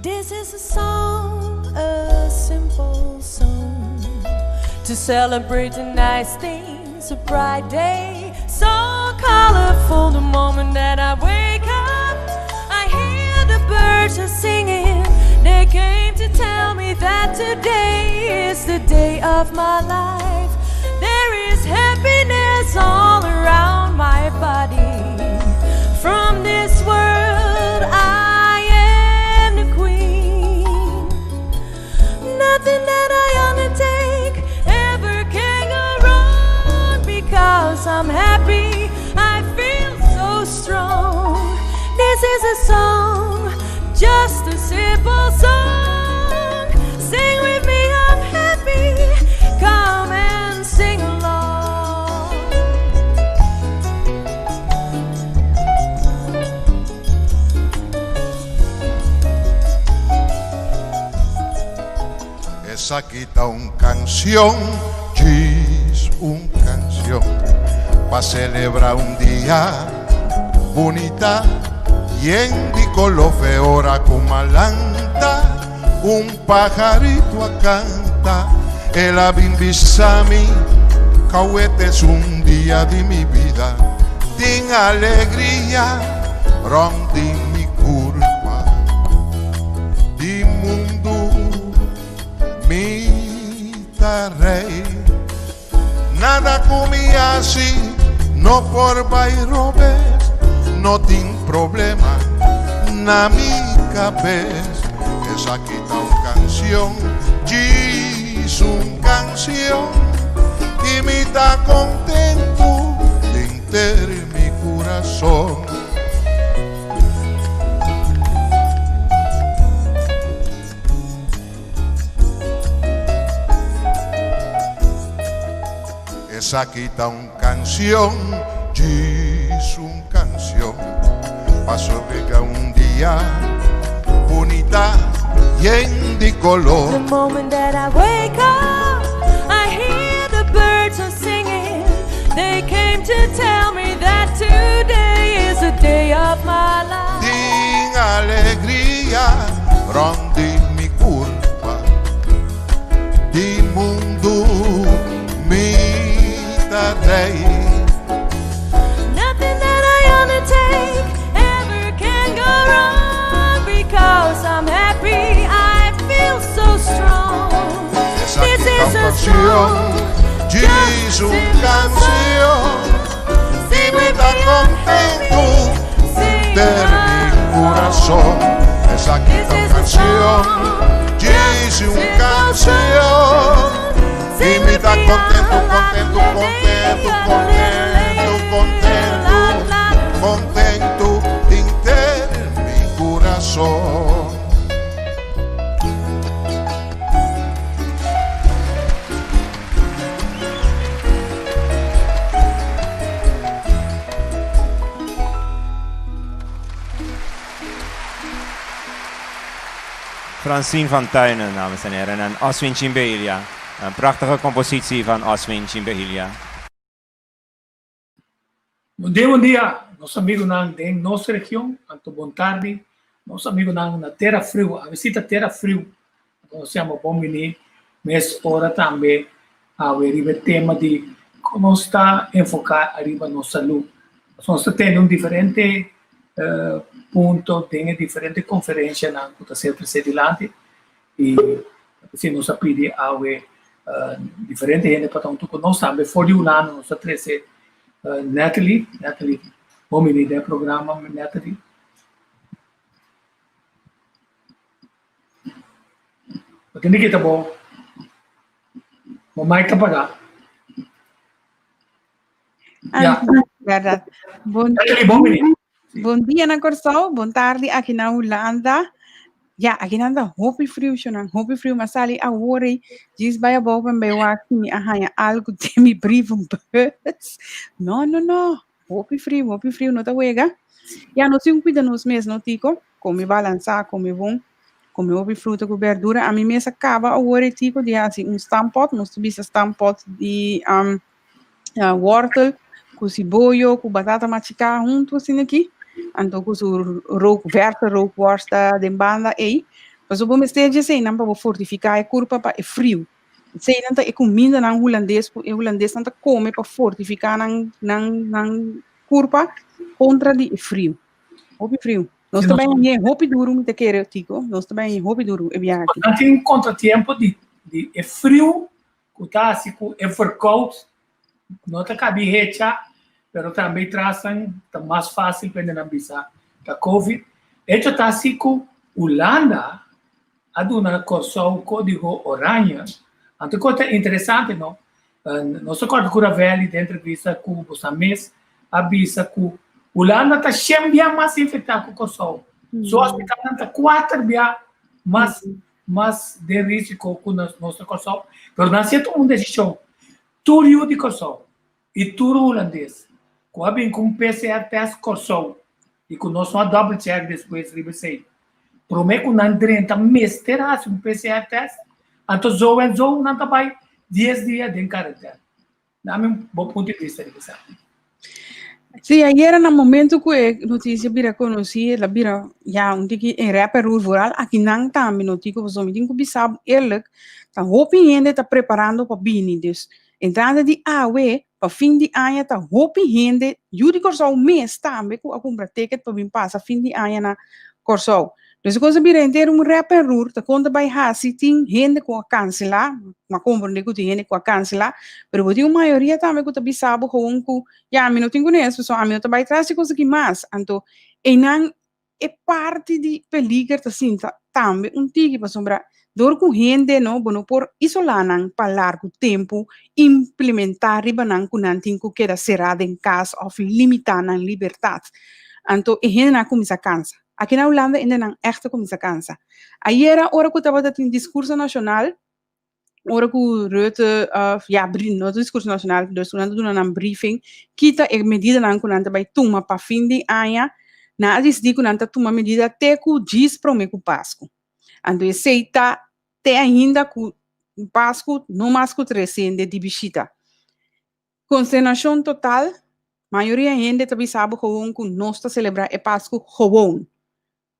This is a song, a simple song, to celebrate the nice things, a bright day, so colorful the moment that I wake up. I hear the birds are singing, they came to tell me that today is the day of my life. There is happiness all around my body. From this world I am the queen. Nothing that I undertake ever can go wrong, because I'm happy, I feel so strong. This is a song, just a simple song. Sing with me, I'm happy, come and sing along. Esa quita un canción, gis un canción, pa' celebrar un día bonita. Yendi lo feora kumalanta, un pajarito a canta, el abimbisami, cauete es un día de mi vida, din alegría, rondi mi curva, di mundo, mi rey, nada comía así, no por bairobes, no tin problema na mi cabeza. Esa quita una canción, es una canción y me está contento de enterar mi corazón. Esa quita una canción, es una canción, paso que un día bonita y en de color. The moment that I wake up, I hear the birds are singing. They came to tell me that today is the day of my life. Din alegría, rondi mi curva, di mundo mi rey. Nothing that I undertake ever can go wrong, because I'm happy, I feel so strong. This is a song, es una canción, y me da contento de mi corazón. Esa canción, es una canción, y me da contento, contento, contento, contento, contento, contento de enterar mi corazón. Francine van Tuinen, dames en heren, en Oswin Chimbelia. Een prachtige compositie van Oswin Chimbelia. Bom dia, nosso amigo de nossa região, Anto Boa tarde, nosso amigo na Terra Frio, a visita Terra Frio, nós siamo bom menino, mas ora também a ver o tema de como está enfocar arriba nossa saúde. Nós temos diferente ponto, tem diferente conferência na que está sendo adelante e se nós pedimos a ver diferente gente para tanto que nós também fora um ano nós trazer Natalie, bom menino do programa, Natalie. Porque ninguém tá bom. Mamãe tá pagar. Verdade. Natalie, bom menino. Bom dia na Corsol, boa tarde aqui na Holanda. Ja, aqui na Holanda, hopi frio, mas ali a worry, diz vai a boa bem eu aqui a hanha algo de me brief bus. No, hopi frio, não tá wega. Ja, nós temos cuidar nos mesmos, não tico, como balançar, como bom, como hopi fruta com verdura. A mim mesmo acaba a worry tico de assim stampot, nós temos stampot de wortel, com cebola, com batata machucada junto assim aqui. Então, com o rookworst de banda aí, Mas o bom esteja sei não para fortificar a corpo para é frio. Sei não tá é comida não holandês não tá come para fortificar não corpo contra de frio. Hobby frio. Nós também é hobby duro, muito querer, Tico. Nós também é hobby duro, é viagem. Não tem contratempo de é frio, que tá assim, é verkoud, não tá cabe recha, mas também trazem, tá mais fácil para não bisa da Covid. Esto tá assim com Holanda, a dona corsou o código oranha. Então, coisa interessante, não? Nós acordo com a velha dentro de vista com os amigos, a vista com Holanda tá sempre mais infectado com o corsou. So, o hospital está 4 vezes mais de risco com o nosso corsou. Mas nós temos uma decisão. Tudo de corsou e tudo holandês. Quando com PCR test corsou e com nós uma double check depois de você. Prometo que não drenta mesterás um PCR test. Então, zo en zo, não tá vai 10 dias de quarentena. Dá-me um bom ponto de vista. Sim, aí era no momento que a notícia vira conhecida, vira já tiki em rapper rural, aqui não tá me notícia, você me tem que saber eerlijk, tá hoping ainda tá preparando para bini, dus entrada de AW para fim de ano tá hoping ainda, judi corso mês também que a comprar ticket para vir passar fim de ano na corso. Dus coisa vira inteiro rapper rural, tá conta vai hasi tem gente com a cancelar, mas compreende que tem gente com a cancelar, pero a maioria também que tá bisabo com já, a mim não tenho conhecido, só a mim não vai trazer coisa que mais. Então, não é parte de peligro, assim, também tique para sombra. Dor com gente, não, bueno, por isolar não para largo tempo, implementar riba não com não tem que queda cerrado em casa ou limitar na liberdade. Então, a gente não começa a cansa. Aqui na Holanda ainda não echt começa a cansa. Aí era hora que eu estava dando discurso nacional. Ora que o Rutte, no discurso nacional, dus toen doen een briefing, kita e medida não kunanta by tuma para fim de ano, na disdi kunanta tuma medida até que o diz promeco Páscoa. Então aceita até ainda que Páscoa não mais que 300 de visita. Consternação total, maioria gente também sabe gewoon que nós está celebrar é Páscoa gewoon.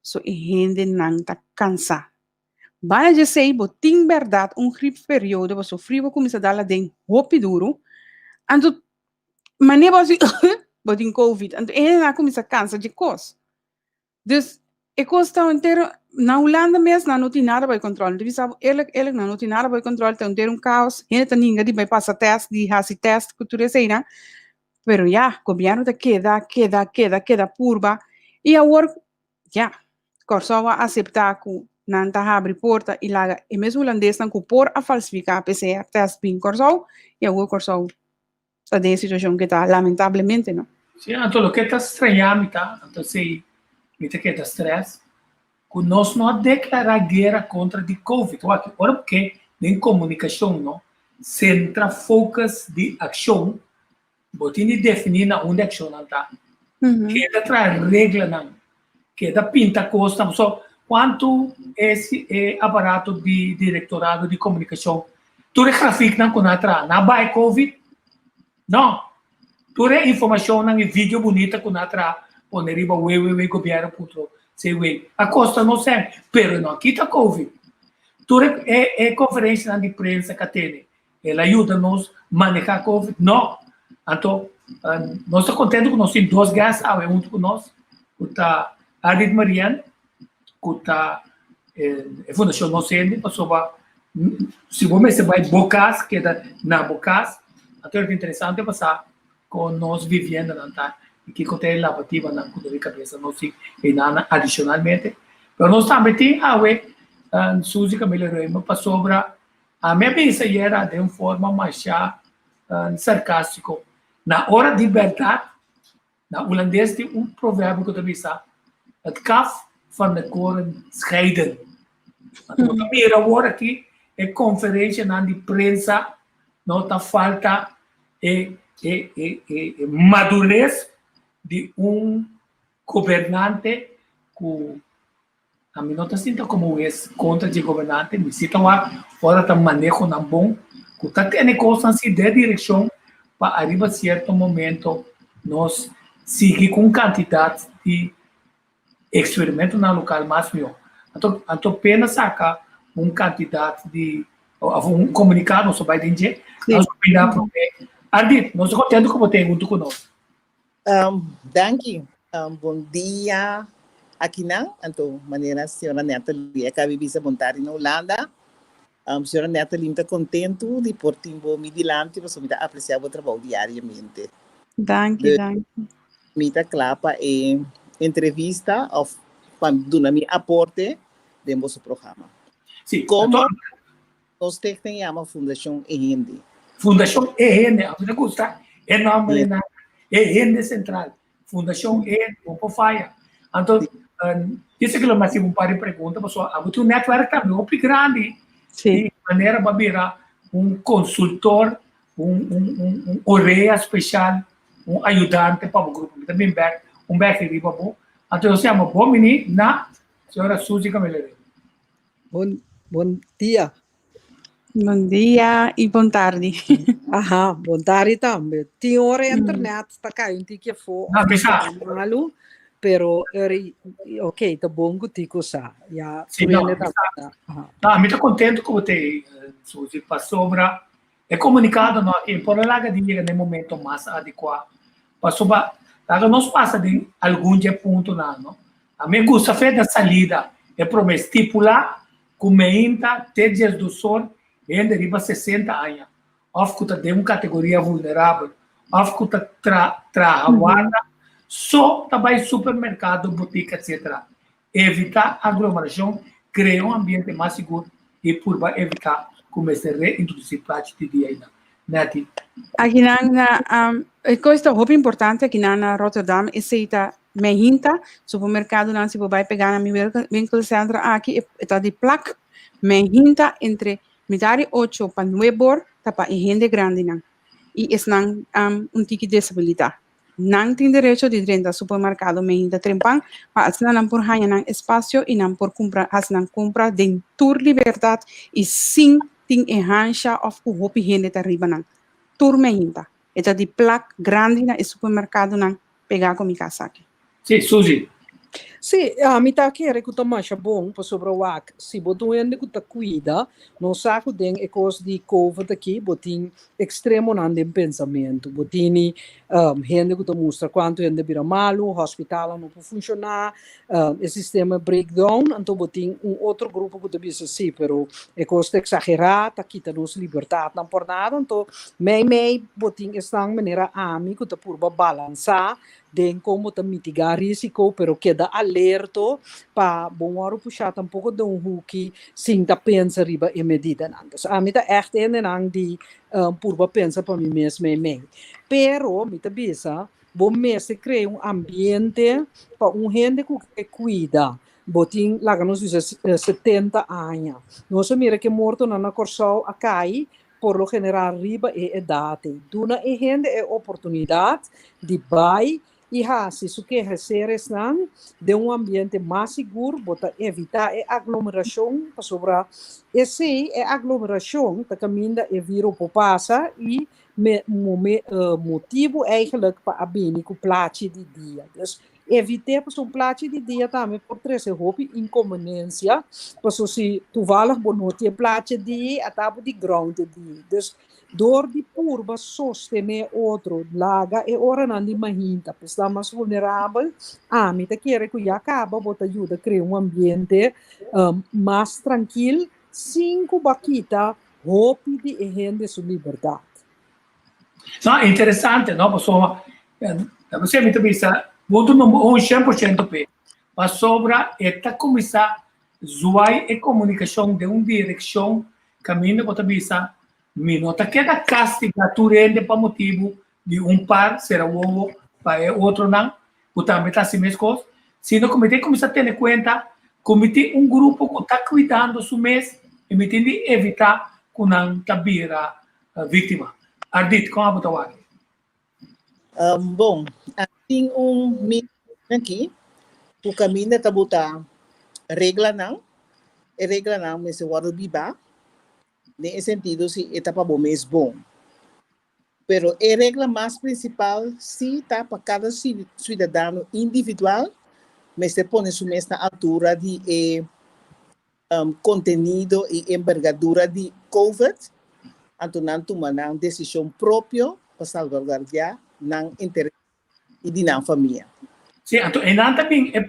So a gente não está cansada. Bana je sei, bo ting verdade, gripeperiode, was so frio começa a dar den hopi duro. Anto, mane was bo ting COVID. Anto, na começa a cansa de cos. Dus, e costa inteiro, na Holanda mesmo, não tem nada para controle. Tu sabe, ele não tem nada para controle, tem inteiro caos. Ele tá ninguém de passar teste, de fazer teste, que tu sei, né? Pero já, o governo tá queda purba. E agora, já, corso a aceitar que não tá abre porta e lá e mesmo holandês não por a falsificar PCR test bem corso e agora corso a de situação que tá lamentavelmente não. Sim, então o que tá estranhando tá, então sei, me te que tá stress, que nós não declarar guerra contra de COVID, ora porque nem comunicação não, centra focus de ação, botini definir na onde ação não tá, que da traz regra não, que da pinta costa só quanto esse aparato de diretorado de comunicação, tu grafica não conatra, na vai COVID, não, tu informação não vídeo bonita conatra, poneriba we governo putro, sei we, a costa não sei, pero não aqui tá COVID, tu conferência de imprensa que tem, ela ajuda nos manejar COVID, não, então nós estamos contentes que nós temos 2 gás, um com nós, que tá Arvid Marian kuta fundação não sendo para se você vai bocas que da na bocas até é interessante passar com nós vivendo na tá e que contém lá bativa na de cabeça não se e nada adicionalmente mas nós também tem a Suzy Camilo para sobra a minha pensa era de uma forma mais sarcástico na hora de verdade na holandês tem provérbio que eu também sabe het kaf van de koren scheiden. A primeira hora aqui é conferência na imprensa, não tá falta madurez de governante que a mim não está sentindo como é contra de governante, me cita lá, fora tá manejo não bom, que tá tendo coisas assim de direção para arriba certo momento nós seguir com quantidade de experimento na local mais melhor. Então pena saca candidato de comunicado sobre a gente, nós convidar para Ardit, nós estamos contentes com você junto conosco. Danke. Bom dia. Aqui não, então, maneira, senhora Natalie, que vive a montar na Holanda. Senhora Natalie está contente de por tempo me dilante, mas me apreciar o trabalho diariamente. Danke. Me está clapa em entrevista of quando me aporte de nosso programa. Sim, Como nós temos uma fundação EHENDE. Fundação EHENDE, a gente gosta, é nome na EHENDE Central. Fundação EHENDE, o Faia. Então, isso que eu mais um par de perguntas, mas a gente network também é grande. De maneira para virar consultor, orelha especial, ajudante para o grupo. Também back ali, bom. Então, nós temos bom menino na senhora Suzy Camelo. Bom dia. Bom dia e boa tarde. Aha, bom tarde também. Tem hora internet está caindo que for. Malu, pero ok, tá bom que tico sa. Ya, sim, não, me está contente com você, Suzy, para sobra é comunicado não aqui por lá que diga no momento mais adequado. Para sobra, nós passa de algum ponto não. A mim gosta fazer a salida é para estipular como ainda até dias do sol ainda arriba 60 anos. Of que de uma categoria vulnerável, of que trabalha só também supermercado, boutique, etc. Evitar aglomeração, criar ambiente mais seguro e por evitar começar a reintroduzir práticas de dia ainda. Nati. Aqui na coisa muito importante aqui na Rotterdam é seita mehinta supermercado não se vai pegar na minha winkelcentrum aqui está de placa mehinta entre metade 8 para 9 horas para gente grande não e es não tique disabilidade não tem direito de entrar no supermercado mehinta trempang mas não por ganhar não espaço e não por comprar não compra de tour liberdade e sim tem enhancha of o hopi gente tá riba não tour mehinta está de placa grande na supermercado não pegar com minha casa aqui. Sim, Suzy. Sì, mi sta chiedendo che è buon per sopravvivere. Se botuende che cuida, non sa che den e cose di Covid aqui, botin extremo non den pensamento, botini gente che mostra quanto gente vira malo, hospital non può funzionare, il sistema breakdown, então botin outro grupo que diz assim, però é coisa exagerada, aqui tá nos liberdade não por nada, então mei botin esta maneira amigo que por balançar de como mitigar risco, pero queda alerta para bom hora puxar um pouco de hook sem tá pensa riba e medida nada. A mim tá echt não de por pensa para mim mesmo pero me tá bisa bom mesmo criar ambiente para gente que cuida. Botin lá que nós diz 70 anos. Nós mira que morto na Corsal a cai por lo general riba e idade. Duna e gente é oportunidade de vai e se isso quer receber de ambiente mais seguro, bota evitar a aglomeração, para sobrar. E se a aglomeração, tá caminha e vírus passa e motivo eigenlijk para abrir com plaatje de dia. Dus evitar para um plaatje de dia também por três roupa inconveniência, para se toevallig benote plaatje de a tabo de ground de dia. Dus door die purba sostener outro laga e ora não de mahinta, está mais vulnerável. Me te quer que já acaba, bota ajuda a criar ambiente mais tranquilo, sem que baquita hope de gente sua liberdade. Não, interessante, não, pessoal. Você me pensa, muito no 100% p, mas sobra esta começar zuai e comunicação de direção caminho para bisa. Minota que a castiga turende para motivo de par será o ovo para outro não, o também está assim mesmo, sino comitê começa a ter conta, comitê grupo que está cuidando do mês e me tem de evitar que não tabira vítima. Ardit, como a botar bom, tem aqui, o caminho está botar regra não, mas o waro biba. Nesse sentido, se etapa bom é bom. Pero a regra mais principal, se está para cada cidadão individual, mas se põe na altura de contenido e envergadura de COVID, anto tomar uma decisão própria para salvaguardar o interesse e de família. Sim, então, e também é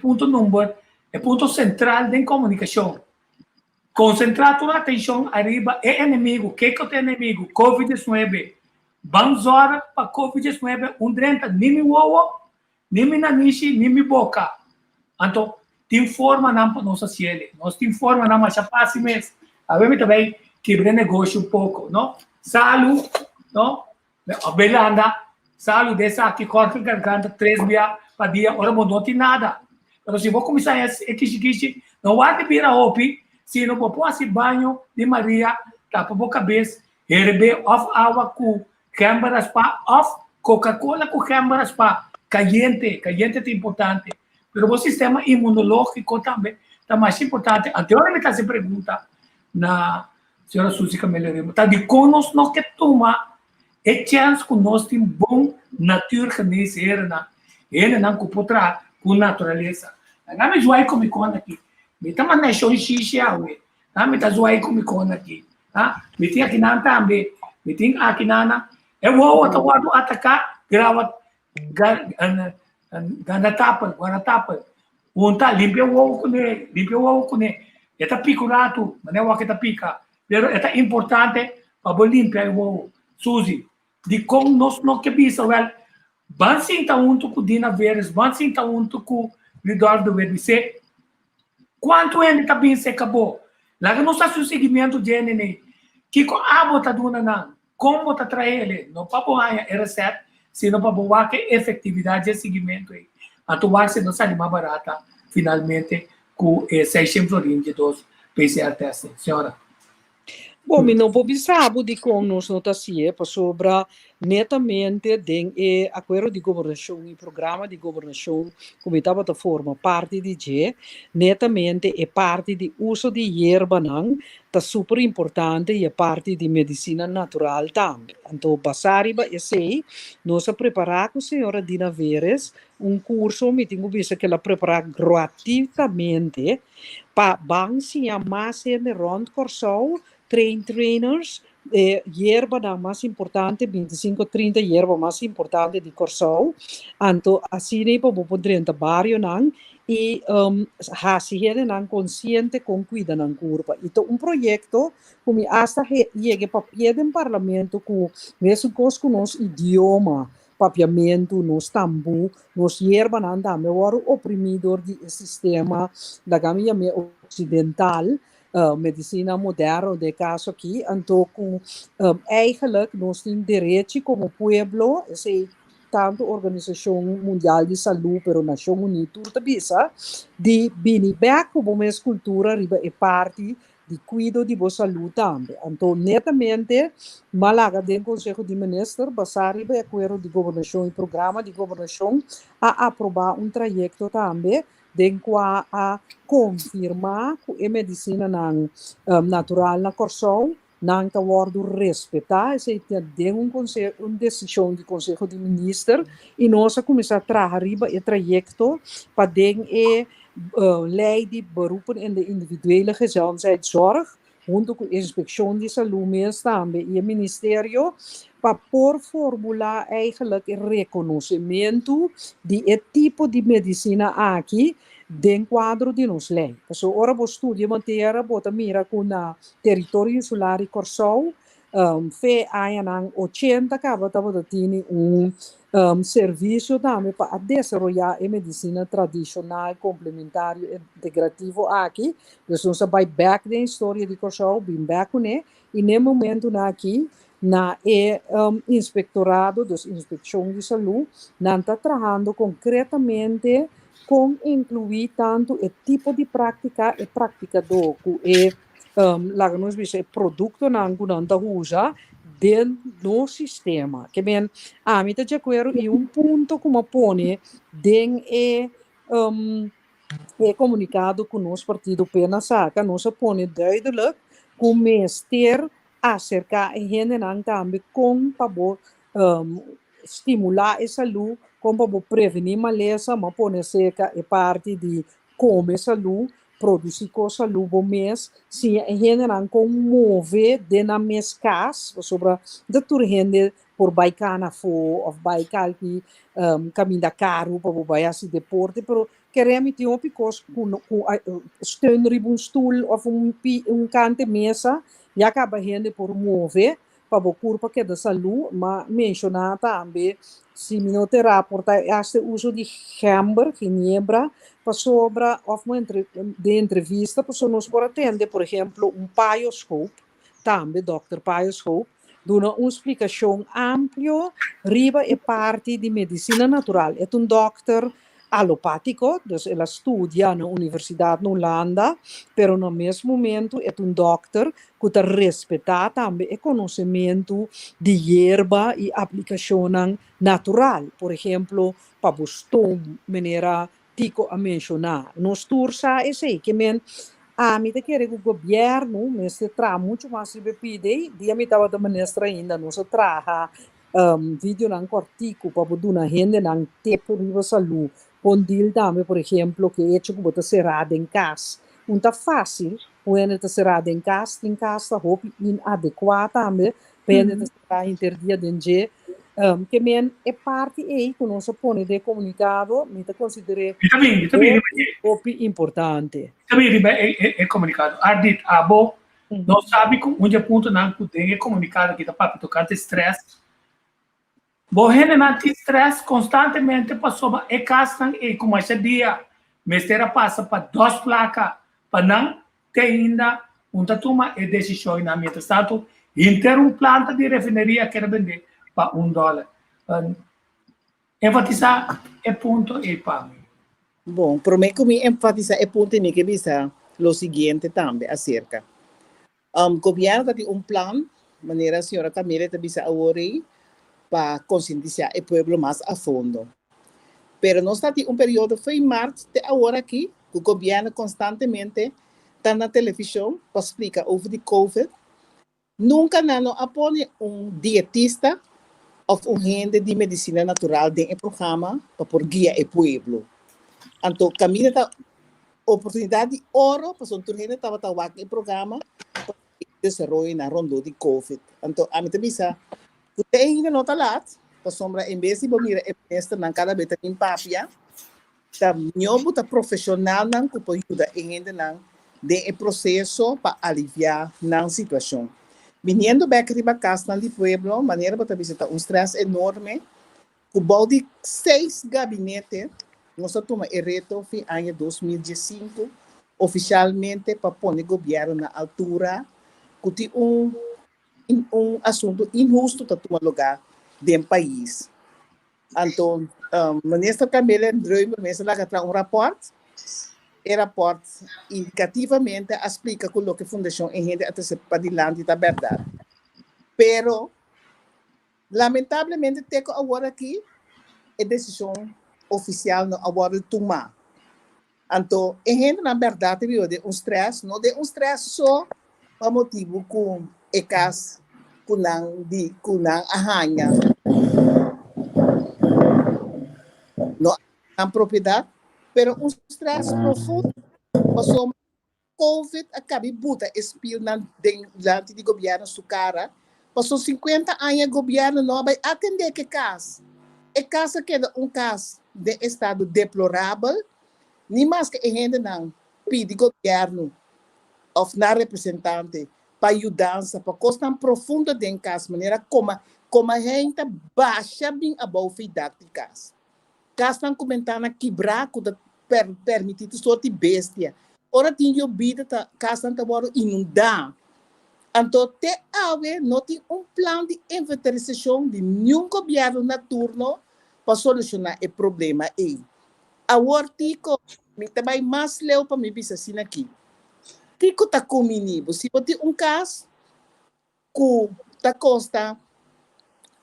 ponto central da comunicação. Concentrar toda a atenção arriba é inimigo. O que é o inimigo? Covid-19. Vamos ora para Covid-19, drenta, nem me uovo, nem me nanishi, nem me boca. Então, te informa não para nossa ciele. Nós te informa não, mas já passa mês. A ver também quebra negócio pouco, não? Salu, não? A Belanda, salu dessa aqui, corta garganta, 3 dias para dia, ora não tem nada. Então, se vou começar esse kishi, não vai te virar opi, se não pôr assim banho de Maria, tapa a cabeça, herbe off água com câmeras para off, Coca-Cola com câmeras para caliente é importante. Mas o sistema imunológico também é mais importante. Anteriormente se pergunta na senhora Suzy Cameleremo, tá de conos não que toma é chance que nós temos bom natureza nesse era, ele não comporta com natureza. Não me joai como icona aqui. Me tá mandando show xixi awe. Não me tá joai como icona aqui. Me tem aqui na também. Me tem aqui na eu vou atacar grava guarda-tapa. Unta limpia o ovo com ele. Eta picurato, mas não é o que tá pica. Pero é importante para limpar o ovo. Suzy, de como nós não que bisa, well, van sinta com Dina Veres, van sinta com Lidordo Verdice. Quanto ele tá bem se acabou? Lá que nós fazemos o seguimento de ele, que com a botadura não, como botar trazer ele, não para boa era certo, sino para boa que efetividade de seguimento aí. Atuar se não sai mais barata, finalmente, com 622 PCR testes, senhora. Bom, não vou saber de como nós notacia sobre netamente den acordo de governação e programa de governação como estava da forma parte de G, netamente é parte de uso de erva não, tá super importante e é parte de medicina natural também. Então, basariba é sei, nós a preparar com a senhora Dina Veres curso, me tenho visto que ela preparar gratuitamente para bansi a mais de rond Corsou, trainers, hierba da mais importante, 25, 30 hierba mais importante de Corsou. Então, assim, para poder entrar barrio não, e assim, não consciente com cuida na curva. Então, projeto, como hasta chega para pé do parlamento, com mesmo com nosso idioma, papiamento, nos tambu, nos hierba não dá, me varo oprimido do sistema da caminha ocidental, medicina moderna, de caso aqui, então, eigenlijk, nós temos direito como pueblo, tanto Organização Mundial de Saúde, pero Nação Unida, tudo bisa, de vinibek como uma cultura, é parte de cuido de boa saúde também. Então, netamente, Malaga, do Conselho de Ministros, basado no acordo de governação e programa de governação, a aprovar trajeto também, de qual a confirmar que a medicina natural na Corsou não está sendo respeitada, se tem uma decisão do Conselho de Ministros e nós começamos a trabalhar o trajeto para a lei de beroepen en de individuele gezondheidszorg, junto com a Inspeção de Saúde também e o Ministério, para por formular eigenlijk reconhecimento de tipo de medicina aqui dentro do quadro de nossa lei. Então, ora vou estudar matéria, bota mira com o território insular de Corsou, fe há 80 acaba de ter serviço também para desenvolver a medicina tradicional, complementar e integrativo aqui. Então, nós vai back da história de Corsou, bem back com ele, e no momento aqui, na inspectorado dos Inspeção de Saúde, não está trabalhando concretamente com incluir tanto o tipo de prática e praticador que lá nós vemos produto não usa dentro do sistema. Que bem, a mim de acordo e ponto como põe dentro é comunicado com o nosso partido Pena Saca, nós põe duidelijk com mestre acerca de gente não também com para estimular a saúde, como para prevenir maleza, mas põe seca é parte de comer saúde, produzir coisa lubo mês, se a gente não comove de na mês cas, sobre de tur gente por baicana fo of baikal que caminho da carro para vai assim deporte, pero queremos ter um picos com steun ribun stoel of cante mesa, e acaba gente por mover para o corpo que é da saúde, mas mencionar também se não terá porta este uso de chamber, ginebra, para sobre de entrevista, para nos por atender, por exemplo, Paioscope, também Dr. Paioscope, dando uma explicação ampla, riba e parte de medicina natural. É doctor alopático, dus ela estudia na universidade na Holanda, pero no mesmo momento é doctor que está respetar também o conhecimento de erva e aplicação natural. Por exemplo, para o estômago, maneira tico a mencionar. Nós tursa é sei que a mim te quer que o governo mas se traz muito mais se pede dia me estava da ministra ainda não se traz vídeo não cortico para poder na gente não ter por saúde condil também por exemplo que é tipo botar cerrado em casa não tá fácil quando está cerrado em casa roupa inadequada também para estar interdia de que é parte aí que nós põe de comunicado me te considere importante. Também é comunicado. Ardit, abo, não sabe com onde ponto não tem comunicado que tá para tocar de estresse. Borrene não tem estresse constantemente para soba e castan e como esse dia, mestera passa para 2 placas para não ter ainda toma e decisão na minha estado inter planta de refinaria que era vender para $1. Enfatizar é ponto e para mim. Bom, prometo me enfatizar e ponto em que bisa lo seguinte também acerca. Governo tem plan, maneira a senhora Camila te bisa agora para conscientizar o povo mais a fundo. Pero nós está em período foi março de agora aqui, o governo constantemente está na televisão para explicar over de COVID. Nunca não apoia dietista ou gente de medicina natural dentro do programa para por guia o povo. Então, Camila está oportunidade de ouro para o gente estava trabalhando no programa para desenvolver na ronda de COVID. Então, a mim também sabe, você ainda não está lá, para sombra em vez de mirar o mestre na cada vez em papia, está melhor está profissional não que pode ajudar ainda não de processo para aliviar na situação. Vindo back riba casa do pueblo, maneira para visitar estresse enorme, o balde 6 gabinetes. Nós tomamos o reto no ano 2015, oficialmente para pôr o governo na altura, que tem assunto injusto para tomar lugar dentro do país. Então, o ministro Camila Dreumer, lá traz rapport, e rapport indicativamente explica o que a fundação em gente para adiante da verdade. Pero, lamentavelmente, tem agora aqui a decisão oficial no agora tomar. Então, a gente na verdade viu de stress, não de stress só para motivo com o caso com arranha. Não a propriedade, pero stress profundo, passou COVID acaba buta espio na dentro do governo su cara, passou 50 anos governo não vai atender que caso. É caso que é caso de estado deplorável, nem mais que a gente não pede governo ou na representante para ajudar, para coisa tão profunda dentro caso, maneira como a gente baixa bem a boa fidade de caso. Caso estão comentando quebrar, que permitido sorte bestia. Ora tem vida, caso estão inundar. Então, até agora, não tem plano de inventarização de nenhum governo na turno para solucionar o problema aí. A artigo, me também mais leu para me dizer assim aqui. Tico está comigo. Se você tem caso que está custa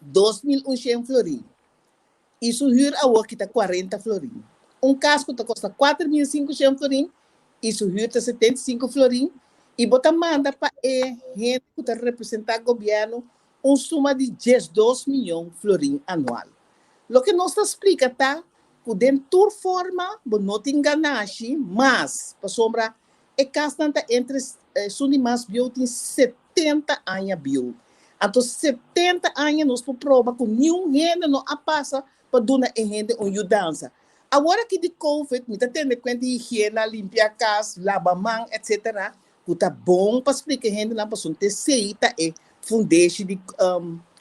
2.100 florins, isso hur a hora que está 40 florins. Caso que está custa 4.500 florins, isso hur está 75 florins, e você manda para a gente que está representando o governo suma de 12 milhões de florins anual. O que nós explica tá que dentro forma não te enganaste, mas para sombra e casnanta entre suni mas bio tem 70 anos bio. Então 70 anos nós por prova com nenhum gente não passa para dar a gente uma ajudança. Agora que de COVID, me está tendo conta de higiene, limpar a casa, lavar a mão, etc. Que tá bom para explicar a gente na pessoa ter seita e fundeixe de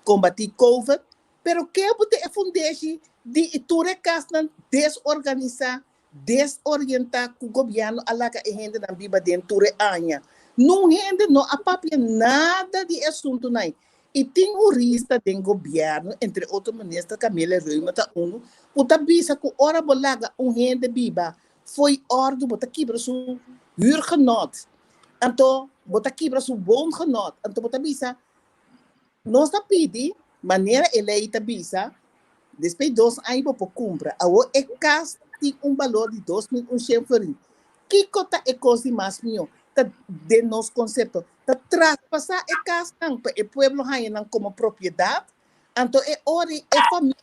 combater COVID. Pero que é a fundeixe de ture casa desorganizar, desorientar com o governo a lá que a gente não vive dentro de anha. Não gente não apapia nada de assunto não. E tem um rista do governo, entre outros ministros, Camila Reuma, o tabisa que ora bolaga gente biba foi ordem bota quebra su huurgenot. Então bota quebra su woongenot. Então bota bisa nós tá pedi maneira eleita bisa depois 2 anos para comprar. Agora é casa tem valor de 2.100 florins. Que cota é coisa mais minho? De nosso conceito, traspassa a casa para o povo não como propriedade, então é hora é família,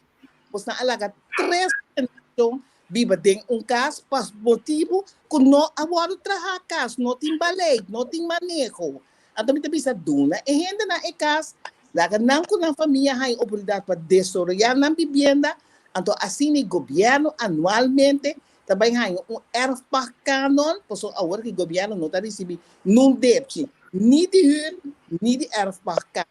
você alaga 3 pessoas viva dentro casa, por motivo que não agora trabalhar casa, não tem balé, não tem manejo, então me pensa duna, e gente na casa, laga não com a família tem oportunidade para desarrollar na vivenda, então assim o governo anualmente também há erfpachkanon, porque agora que o governo não está recebendo não deve nem de huur, nem de erfpachkan.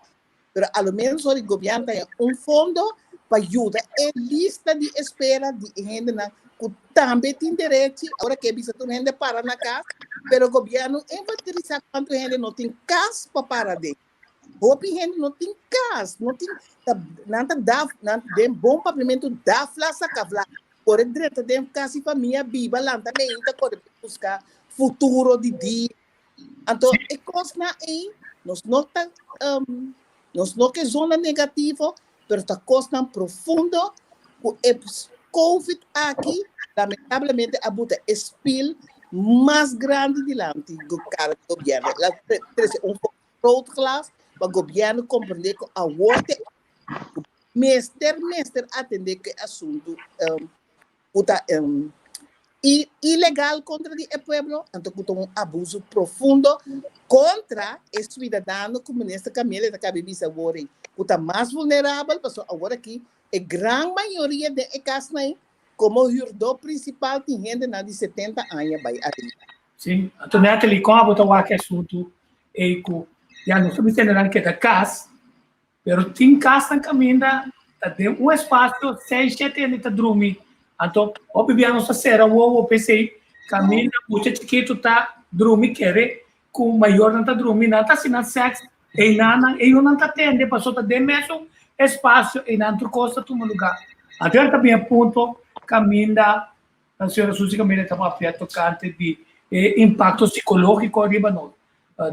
Mas, ao menos, o governo tem fundo para ajudar a lista de espera de gente que também tem direito, agora que bisa tu gente para na casa, mas o governo enfatizar quanto gente não tem casa para parar de. Hope gente não tem casa, não tem nada bom pagamento da flasa cavla. Por direito de casa e família viva lá também ainda pode buscar futuro de dia. Então, é coisa aí, nós não que zona negativa, mas está coisa profunda, o COVID aqui, lamentavelmente, a buta spill mais grande de lá do cara do governo. Lá outro classe, para o governo compreender que a outra mestre atender que assunto ilegal contra o povo, então um abuso profundo contra o cidadão como nesta Camila da cabeça agora, está mais vulnerável, porque agora aqui a grande maioria de casos como o herdor principal tem gente de 70 anos vai ali. Sim, então Natalie, como botar o assunto é que já não sabemos entender que é da casa, mas tem casa também tem um espaço 6-7 anos de dormir. Então, o bebê não se será o PC caminha muito chiquito tá dormir querer com maior não tá dormir não tá sinal sexo e não tá tendo passou tá de mesmo espaço e não tu costa tu no lugar. Até também ponto caminha a senhora Suzy caminha tá para tocante de impacto psicológico arriba não.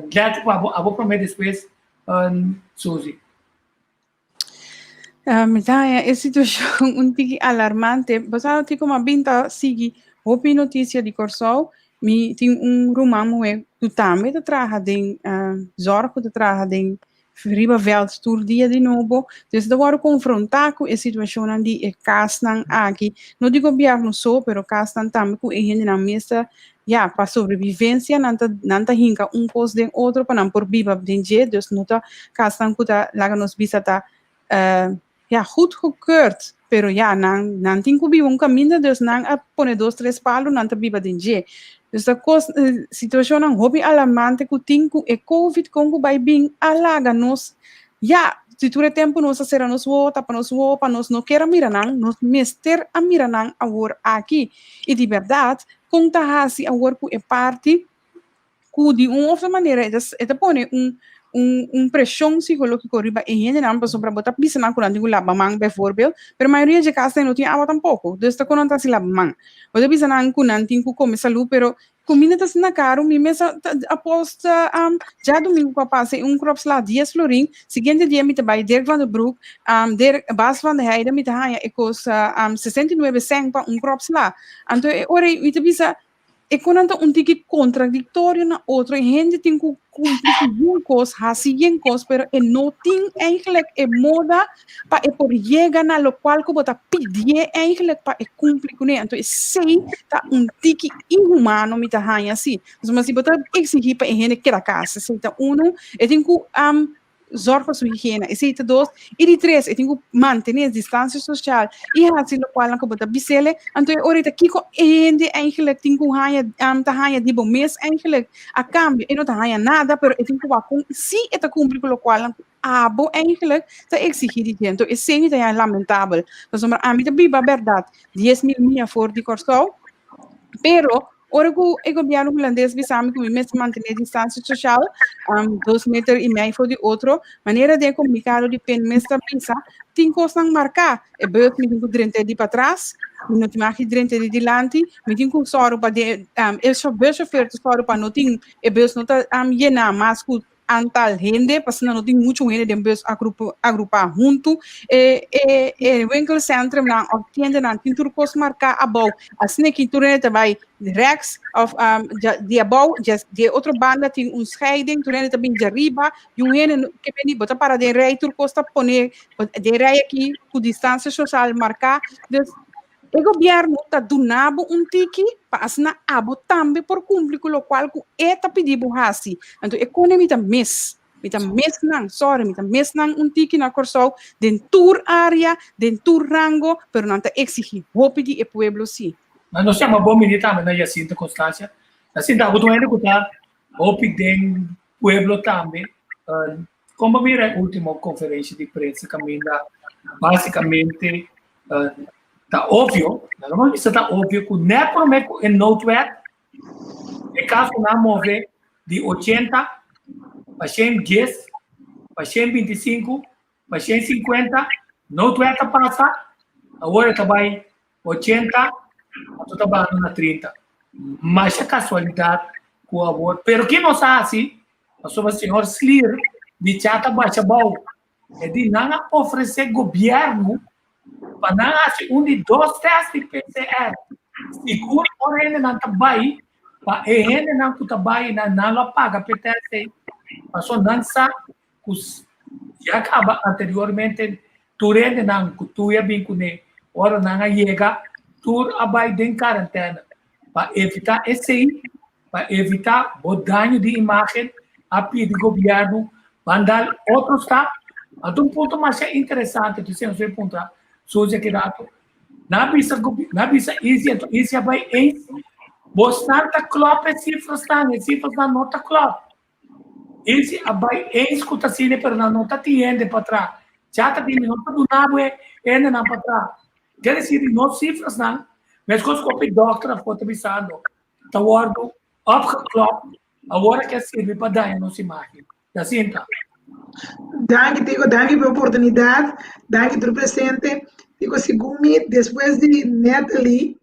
Já tipo a vou prometer depois Suzy. É situação um pouco alarmante. Basta ter como binta seguir ouvi notícia de Corsol, me tem romano que também trabalha em zorgo, trabalha em Ribaveld todo dia de novo. Então, agora confrontar com a situação de casa aqui, não digo governo só, mas casa também com a gente na mesa, já para sobrevivência, não tá hinca coisa de outro para não por viva de dia, então não tá casa que tá lá nos visita ja, goed gekeurd, pero ja, não tem que vir caminho, dus não põe 2-3 palos, não tá viva de dia. Dus a situação não hobby alarmante que tem com a COVID, com o vai bem alaga nos, ja, se tu tempo nós será nos volta para nós não queira mirar nós mester a mirar agora aqui e de verdade, com tá assim agora que é parte que de uma outra maneira, é põe pressão psicológica riba e gente não passou para botar pisa na curante com labamang bijvoorbeeld, pero a maioria de casos não tinha água tampouco, dus tá conanta se labamang. O de pisa na curante com come salu, pero comida tá na caro, mi mesa aposta já domingo que passei crops lá 10 florin, seguinte dia me trabalhei Dirk van der Broek, der Bas van der Heide me trabalha e costa 69 cent para crops lá. Então ora me pisa e quando um tiki contraditório na outro, e gente tem que cumprir coisas, fazer coisas, pero e não tem eigenlijk e moda para e por chegar na local que bota pedir eigenlijk para e cumprir com ele. Então, sei tá tiki inhumano me tá assim. Mas se bota exigir para e gente que da casa, sei tá e tem que zorg voor zijn hygiëne. E zitten dois. E de três, eu tenho que manter a distância social. E assim, no qual eu vou bisele. Então, eu orita kiko ende eigenlijk tenho que hanya de bom mês eigenlijk a cambio. Eu não hanya nada, pero eu tenho que wakon se eu cumprir com o qual abo eigenlijk te exigir de gente. E sei que é lamentável. Então, a mim também é verdade. 10.000 milha for de corso. Pero ora que o governo holandês bisa que mesmo manter a distância social, 2 metros e meio for de outro, maneira de comunicar de pen mestra bisa, tem coisa marcar. E beurt me tem que 30 de para trás, não tem mais 30 de diante, me tem que soro para de, eu só vejo oferta soro para não tem, e beurt não tá llena mais que antal gente, porque não tem muito gente de beurt agrupar junto, e winkelcentrum na tienda na tem tudo coisa marcar a bom, assim que tudo é também rechts of de above de outra banda tem scheiding tu também de riba e que vem bota para de rei tu costa poner de rei aqui com distância social marcar dus o governo está donando tiki para asna abo também por cumprir com o qual com eta pedido assim então a economia está mes não, sorry, mita mes não tiki na corso den tour área den tour rango pero não está exigir hopi e pueblo sim. Mas nós temos uma boa milita na Jacinta Constância. Jacinta, eu estou indo escutar o Pidem Pueblo também. Como vira a última conferência de imprensa, basicamente, está óbvio, não está óbvio que o Nepromeco e Noutwet, é caso não mover de 80 para 110, para 125, para 150, Noutwet passa, agora também 80, estou trabalhando na 30. Mas a casualidade com o aborto. Pero que não sabe assim, o senhor Slir, de chata baixa bom, é de não oferecer governo para não fazer de 2 testes de PCR. Seguro, por ele não trabalha, para ele não trabalha, não paga PCR. Mas não sabe que já acaba anteriormente, tu ele não, tu ia bem com ele, ora não chega, tur abai em quarentena para evitar para evitar o dano de imagem a pedir governo mandar outros tá a um ponto mais interessante de ser um ponto soja que dato na bisa isso vai em mostrar tá clope cifras na nota clope isso abai em escuta cine per na nota tiende para trás já tá de nota do nabo é na para trás. Quer dizer, não cifras, não. Mas quando o doutor foi avisando, está guardando, opgeklopt, agora que serve para dar não se imagem. Assim, então. Danke, Tico, danke pela oportunidade, danke pelo presente. Tico, segundo depois de Natalie,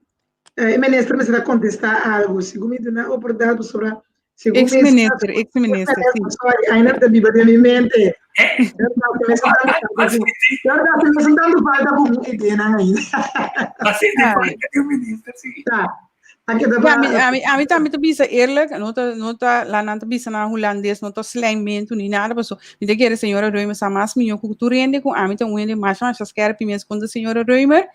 o ministro me será contestar algo. Segundo uma oportunidade sobre... Ex-ministro, sim. Ainda está viva de minha mente. Eu estou sentando falta com uma ideia ainda. Assim, é o ministro, sim. Tá. A mim também bisa eerlijk, nota lá não bisa na holandês, nota slangmento nem nada, mas me te quer a senhora Reumer sa mais minha cultura ainda com a mim então ainda mais quer pimenta com a senhora Reumer,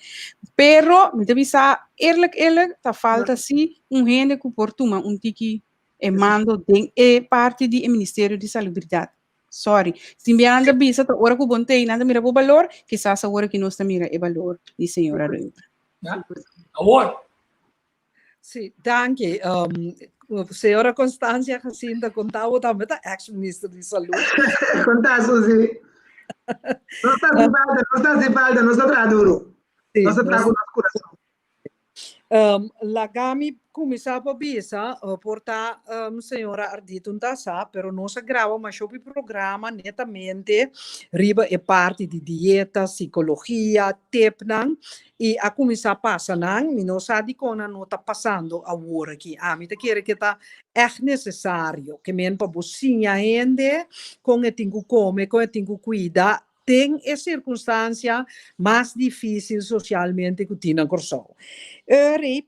pero me te bisa eerlijk, tá falta assim rende com portuma tiki e mando é parte do Ministério de Salubridade. Sorry. Se me anda bisa, tá hora que bontei nada mira o valor, quizás a hora que nós mira o valor de senhora Reumer. Agora. Sim, danke. Senhora Constância Jacinta contava também da ex-ministra de Saúde. Contar, Suzy. Não está de falta, não está traduro. Não está trago no coração. Lagami começava a bisa portar senhora Ardito Ntasa, pero não se grava, mas o programa netamente riba é parte de dieta, psicologia, tepnan e a começar a passar não, e não sabe como não está passando agora aqui. Me te quer que está necessário que men para bocinha ainda com o tenho come, com o tenho cuida tem a circunstância mais difícil socialmente que tinha Corsol.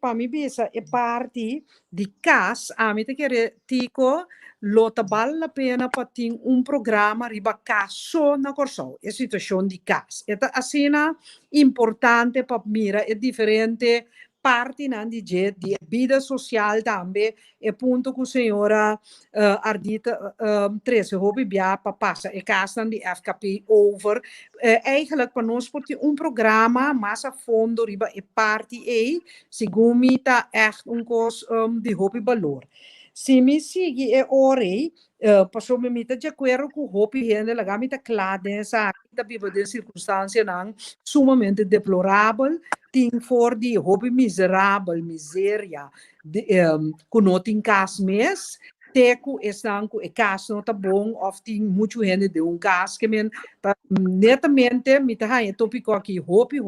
Para mim, essa é parte de casa, a mim te querer tico, lota vale a pena para ter programa riba caso na Corsol, é situação de casa. É assim importante para mira, é diferente parte de vida social também, é ponto que a senhora Ardita Tracy hobby bia para passar e casa de FKP over. Eigenlijk para nós porque programa mais a fundo riba e parte segundo tá echt coisa de hobby valor. Se me sigue é orei, passou me mita de acordo com o hobby rende la gamita claro dessa da viva de circunstância não sumamente deplorável, tem for de hobby miserável, miséria, que não tem cas mes, teco estanco e cas não tá bom, of tem muito gente de cas que men netamente me tá aí tópico aqui hobby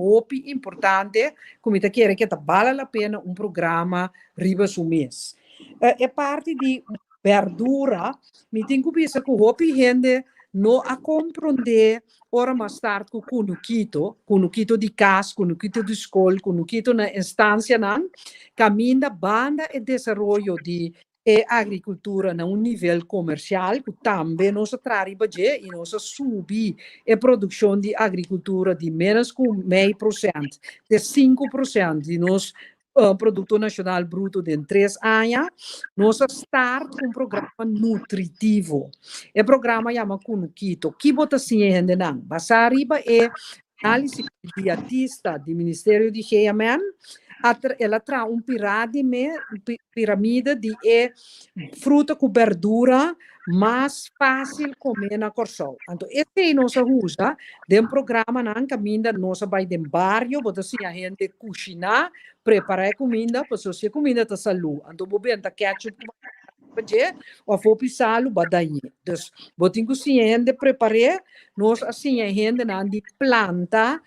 importante, como tá quer que tá vale a pena programa riba su mês. É parte de verdura, me tem que pensar que o hobby gente não a compreender ora mais tarde com cunuquito de casa, cunuquito de escola, cunuquito na instância não, caminha banda e desenvolvimento de agricultura na nível comercial, que também nós trabalhamos e nós subir a produção de agricultura de menos que 0,5%, de 5% de nós Produto Nacional Bruto de 3 anos, nós start um programa nutritivo. O programa chama Cunuquito. Que bota ciência não? Basariba é análise dietista do Ministério de Higiene. Ela traz pirâmide de fruta com verdura mais fácil comer na Corsol. Então, esse é nossa usa de programa na caminha nossa vai de barrio, bota assim a gente cozinhar, preparar comida, para se a comida tá saúde. Então, bobenta ketchup ou for pisalo badaí. Então, botin cozinhar de preparar, nós assim a gente na de planta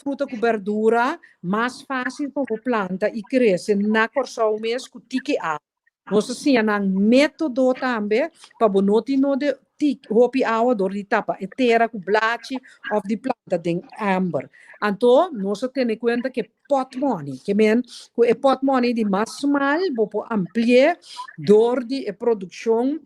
fruta com verdura mais fácil para a planta e crescer na Corsol mesmo com tique a. Nós assim a método também para bonoti no de hopi água do tapa e terra com blate of de planta de amber. Então nós temos em conta que pot money, que men que pot money de mais mal, vou ampliar dor de produção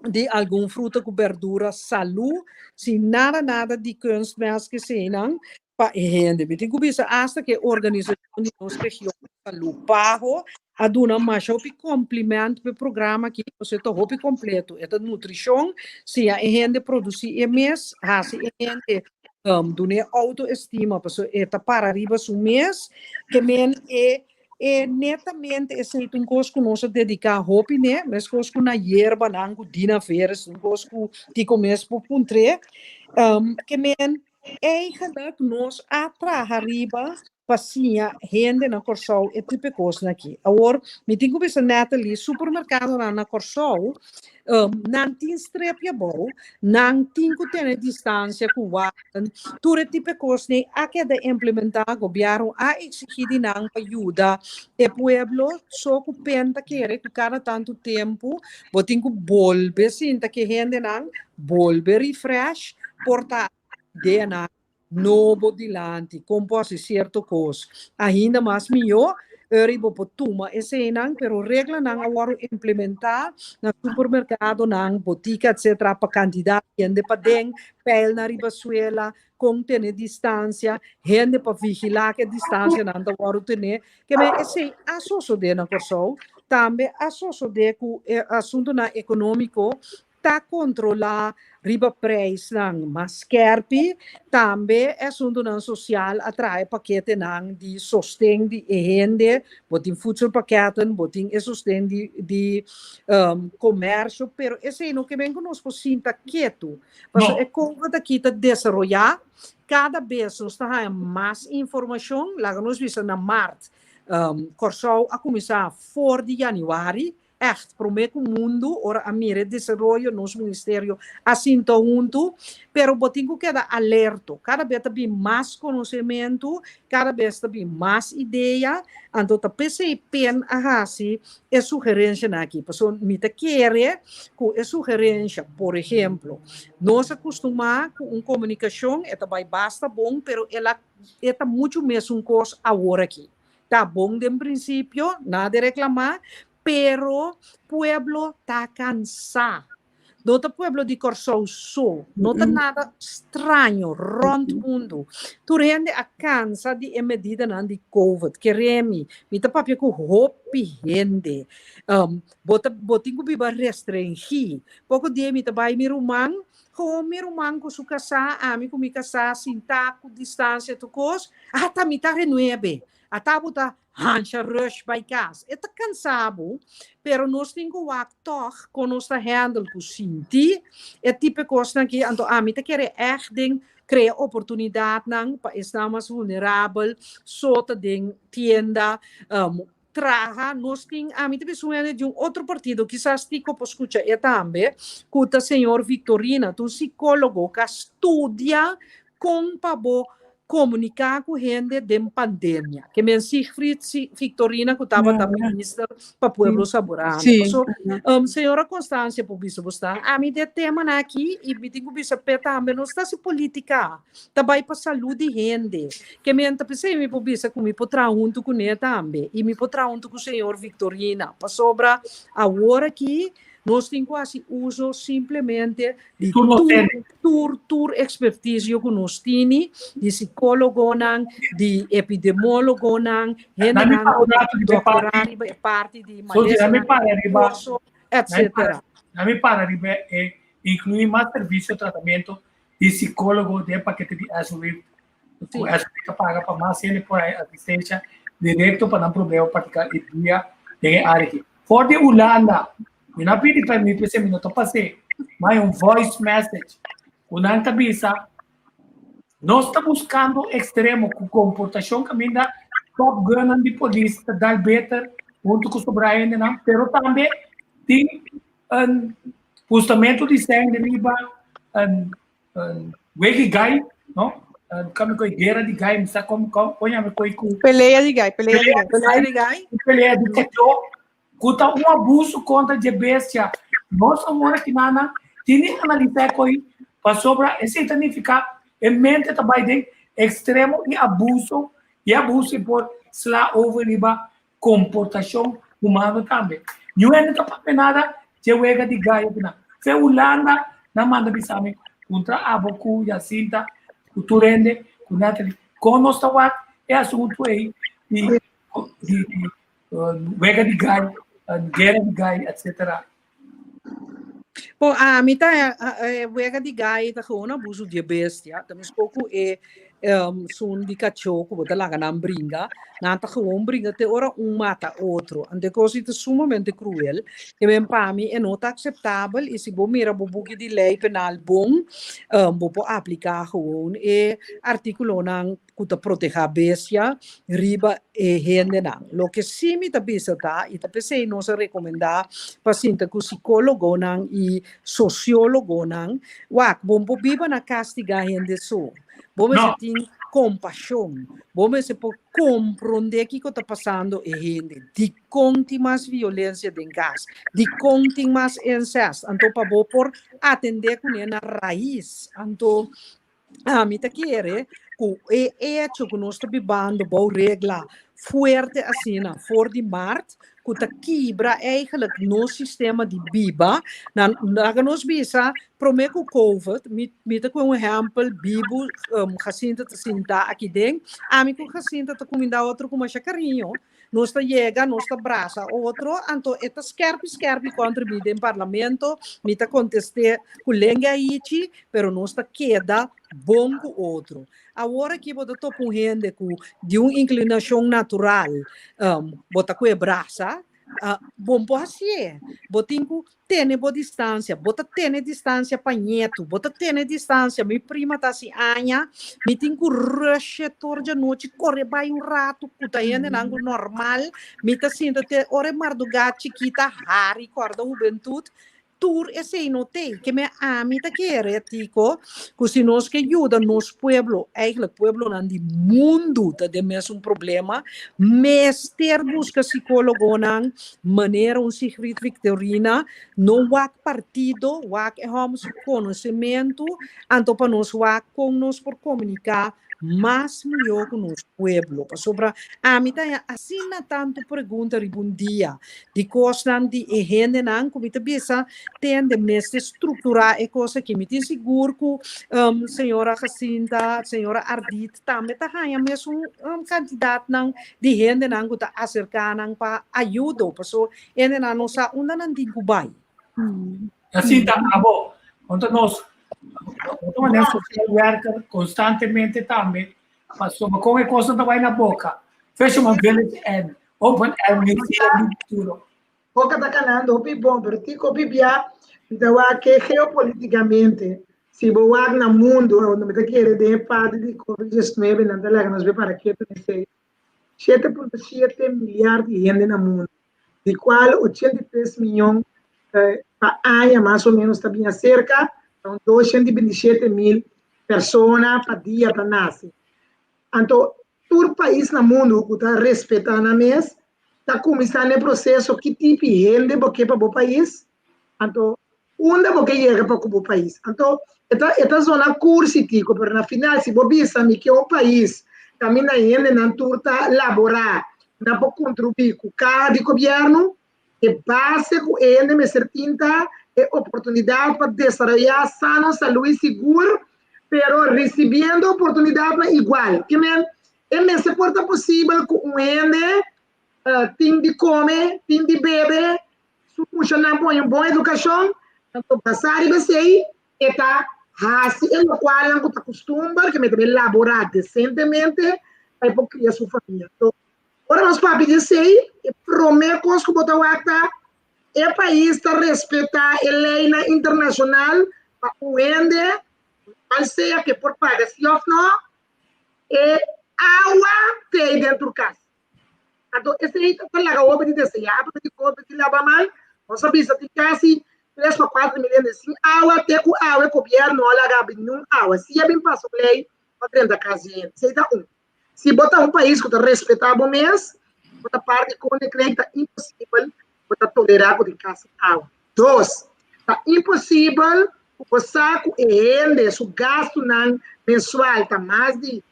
de algum fruta com verdura saúde, se nada de kunstmest que se não para gente. Me tem que pensar hasta que a organização de nossa região saúde pago a dona mais o complemento para o programa que você está o completo é a nutrição se a gente produzir mês se a gente dona autoestima para arriba o mês que men netamente esse é coisa que nós dedicar a hobby né mas coisa que na erva nango dina feiras coisa que começa por puntre que men eigenlijk nós atrás arriba passinha gente na Corsol é tipo coisa aqui. Agora, me tenho que pensar Natalie, supermercado na Corsol, não tem estrepia bom, não tem que ter distância com o tudo é tipo coisa né, a que de implementar o governo a exigir de não ajuda e pueblo só que penta que cada tanto tempo, vou ter que volver sinta que gente não volver refresh porta de na novo dilante, composto certo coisa. Ainda mais melhor, ribo potuma esse não, pero regra não agora implementar no supermercado não, botica etc para quantidade gente para den, pel na ribazuela, com ter distância, gente para vigilar que distância não agora ter, que me esse associo de na Corsol, também associo de com assunto na econômico tá controlar riba preço não, mas kerpi também é assunto não social atrai paquete não de sustento de gente, botin futsal paquete, botin sustento de comércio, pero esse não que vem conosco sinta quieto, mas é como daqui tá desenvolver cada vez nós tá mais informação, lá nós vimos na março Corsol a começar 4 de janeiro echt prometo mundo ora a mire desarrollo nos ministerio asinto junto pero botingo queda alerto cada vez tem mais conhecimento cada vez tem mais ideia então tá pensei pen assim é sugerência aqui pessoa me te quer com é sugerência por exemplo nós acostumar com comunicação é vai basta bom pero ela é muito mesmo coisa agora aqui tá bom de princípio nada de reclamar pero pueblo está cansado. Não é pueblo de Corsou só, não é nada estranho, rond mundo. Tu rende a cansa de medida de COVID, que remi, me tá papia com hopi rende. Botinho biba restringir. Pouco dia me tá vai me rumang, mi rumang ko su casa, ami ko mi casa, sinta com distância tu cos, tá me tá renueve. Atabo tá Hansha rush by casa. Eta cansado, pero nós temos toch com nossa handle com sinti. É tipo coisa que ando a mim te quer echt ding cria oportunidade nang para estar mais vulnerável, sota ding tienda traga nós temos a mim te pessoa de outro partido quizás tico por escutar é também cuta senhor Victorina, tu psicólogo que estudia com pabo comunicar com gente de pandemia. Que men Siegfried Victorina, que estava também ministra para o povo saborano. So, senhora Constância, por isso, você a mim de tema aqui, e me digo, você também não está se política, também para saúde de gente. Que men está pensando, me por isso, me pode trazer junto com ele também, e me pode trazer junto com o senhor Victorina, para sobra a hora aqui, nós temos quase uso simplesmente de tour expertise que nós temos, de psicólogo, de epidemiólogo, de doutorado, parte de curso, etc. Na minha para incluir mais serviço de tratamento de psicólogo de paquete de SUV. O SUV paga para mais gente por assistência direto para não problema para que dia tem área aqui. For de Holanda, eu pedi para mim pensar minuto passei, mas voice message. Unang tabisa, nós estamos buscando extremo com comportação que ainda top gun de polícia dar better junto com o Brian, não, pero também tem postamento de sangue de riba, wegi gai, não? Kami ko guerra de gai, misa como põe a coi com peleia de gai, peleia de cachorro. Kuta abuso contra de bestia. Nossa mora que nana, tem analisar coi para sobra esse significa em mente também de extremo e abuso por sla over riba comportação humana também. Não é nada nada de wega de gaia na. Se Holanda na manda bisame contra aboku Jacinta, o Turende, o Nathalie, com nossa wat é assunto aí de wega de gaia, guerra de gaia, etc. Bom, a mim tá wega de gaia tá com abuso de bestia, também pouco sun de cachorro, bota lá na brinca, na tá com brinca te ora mata outro, ante coisa é sumamente cruel, que bem para mim é não aceitável e se bom mira bubuki de lei penal bom, bo aplicar gewoon e artículo nang kuta proteger bestia, riba e gente nang. Lo que sim me tá pensando e tá pensei não se recomendar paciente com psicólogo nang e sociólogo nang, wak bom biba na castigar gente so. Bom, você tem compaixão. Bom, você pode compreender o que está passando e gente. De conte mais violência em casa. De conte mais incesto. Então, para por atender com ele na raiz. Então, a mim tá querer que é hecho que nós estamos vivendo boa regra forte assim, for de março, que está quebra eigenlijk no sistema de biba. Na nós bisa prometo COVID, me tá com exemplo bibo Jacinta tá sinta aqui dentro, a mim com Jacinta tá comendo outro com mais carinho. Nós tá chega, nós tá abraça outro, então eta skerpi contribui em parlamento, me tá conteste com lenga aí, pero nós tá queda bom com outro. Agora que você está com gente de uma inclinação natural, bota com abraça, bom assim, botinho tem boa distância, bota tem distância para neto, bota tem distância, minha prima tá assim, anha, me tenho rush torja noite, corre vai rato, puta ainda nango normal, me tá sinto até ore mardugat chiquita, hari, corda juventude, tour esse notei, que me amita querer, tico, que nós que ajuda nos pueblo, eigenlijk pueblo nan di mundo, tá de mesmo problema, mester busca psicólogo nan, maneira Sigrid Victorina, no wak partido, wak homs conhecimento, anto para nos wak com nos por comunicar, mais melhor com nos pueblo, sobre a mim assim na tanto pergunta ribundia, de coisas de gente nan, como te bisa, tem de mestre estruturar e coisa que me tem seguro que senhora Jacinta, senhora Ardit, também tá ganhando mesmo candidato nan de gente nan que tá acercar nan para ajuda, pessoa, ele nan não sa onda nan di Dubai. Jacinta, abo, conta nós, uma nessa social worker constantemente também, passou uma coisa também na boca, fecha uma village and open and no futuro. Boca tá canando, opi bom, pero tico bibia, então que geopoliticamente, se boa na mundo, onde me tá querendo de parte de Covid-19, não tá lá, nós vê para que tu sei, 7,7 milhões de gente no mundo, de qual 83 milhões para ano, mais ou menos, está bem cerca, então 227 mil pessoas para dia para nascer. Então, todo país no mundo que está respeitando a mês, está começando o processo que tipo de gente porque para o país, então, onde porque chega para o país. Então, esta zona cursitica, mas na final, se você sabe que é um país, também a gente não turta laborar, não pode contribuir com o carro de governo, que base com ele, me certinta, é oportunidade para desenvolver sano, saúde e seguro, pero recebendo oportunidade igual. Que me se porta possível com um ende, tem de comer, tem de beber, funcionar com uma boa educação, então passar e você está assim, é o qual não está acostumado, que me deve elaborar decentemente para criar sua família. Então, agora nós para pedir sei, prometo que botar o acta, o país está respeitar a lei internacional, para o ende, qual seja que por pagar, se não, é água tem dentro do casa. Então, esse aí está lá, o obra de desenhar, para que o obra de lavar mal, nós sabemos que quase 3 para 4 milhões de água, até com água, o governo não alaga nenhum água. Se é bem passo lei, para dentro da casa, se dá Se botar um país que está respeitado mesmo, botar parte com o que está impossível, botar tolerar de casa água. 2, está impossível, o saco ele, o gasto mensual está mais de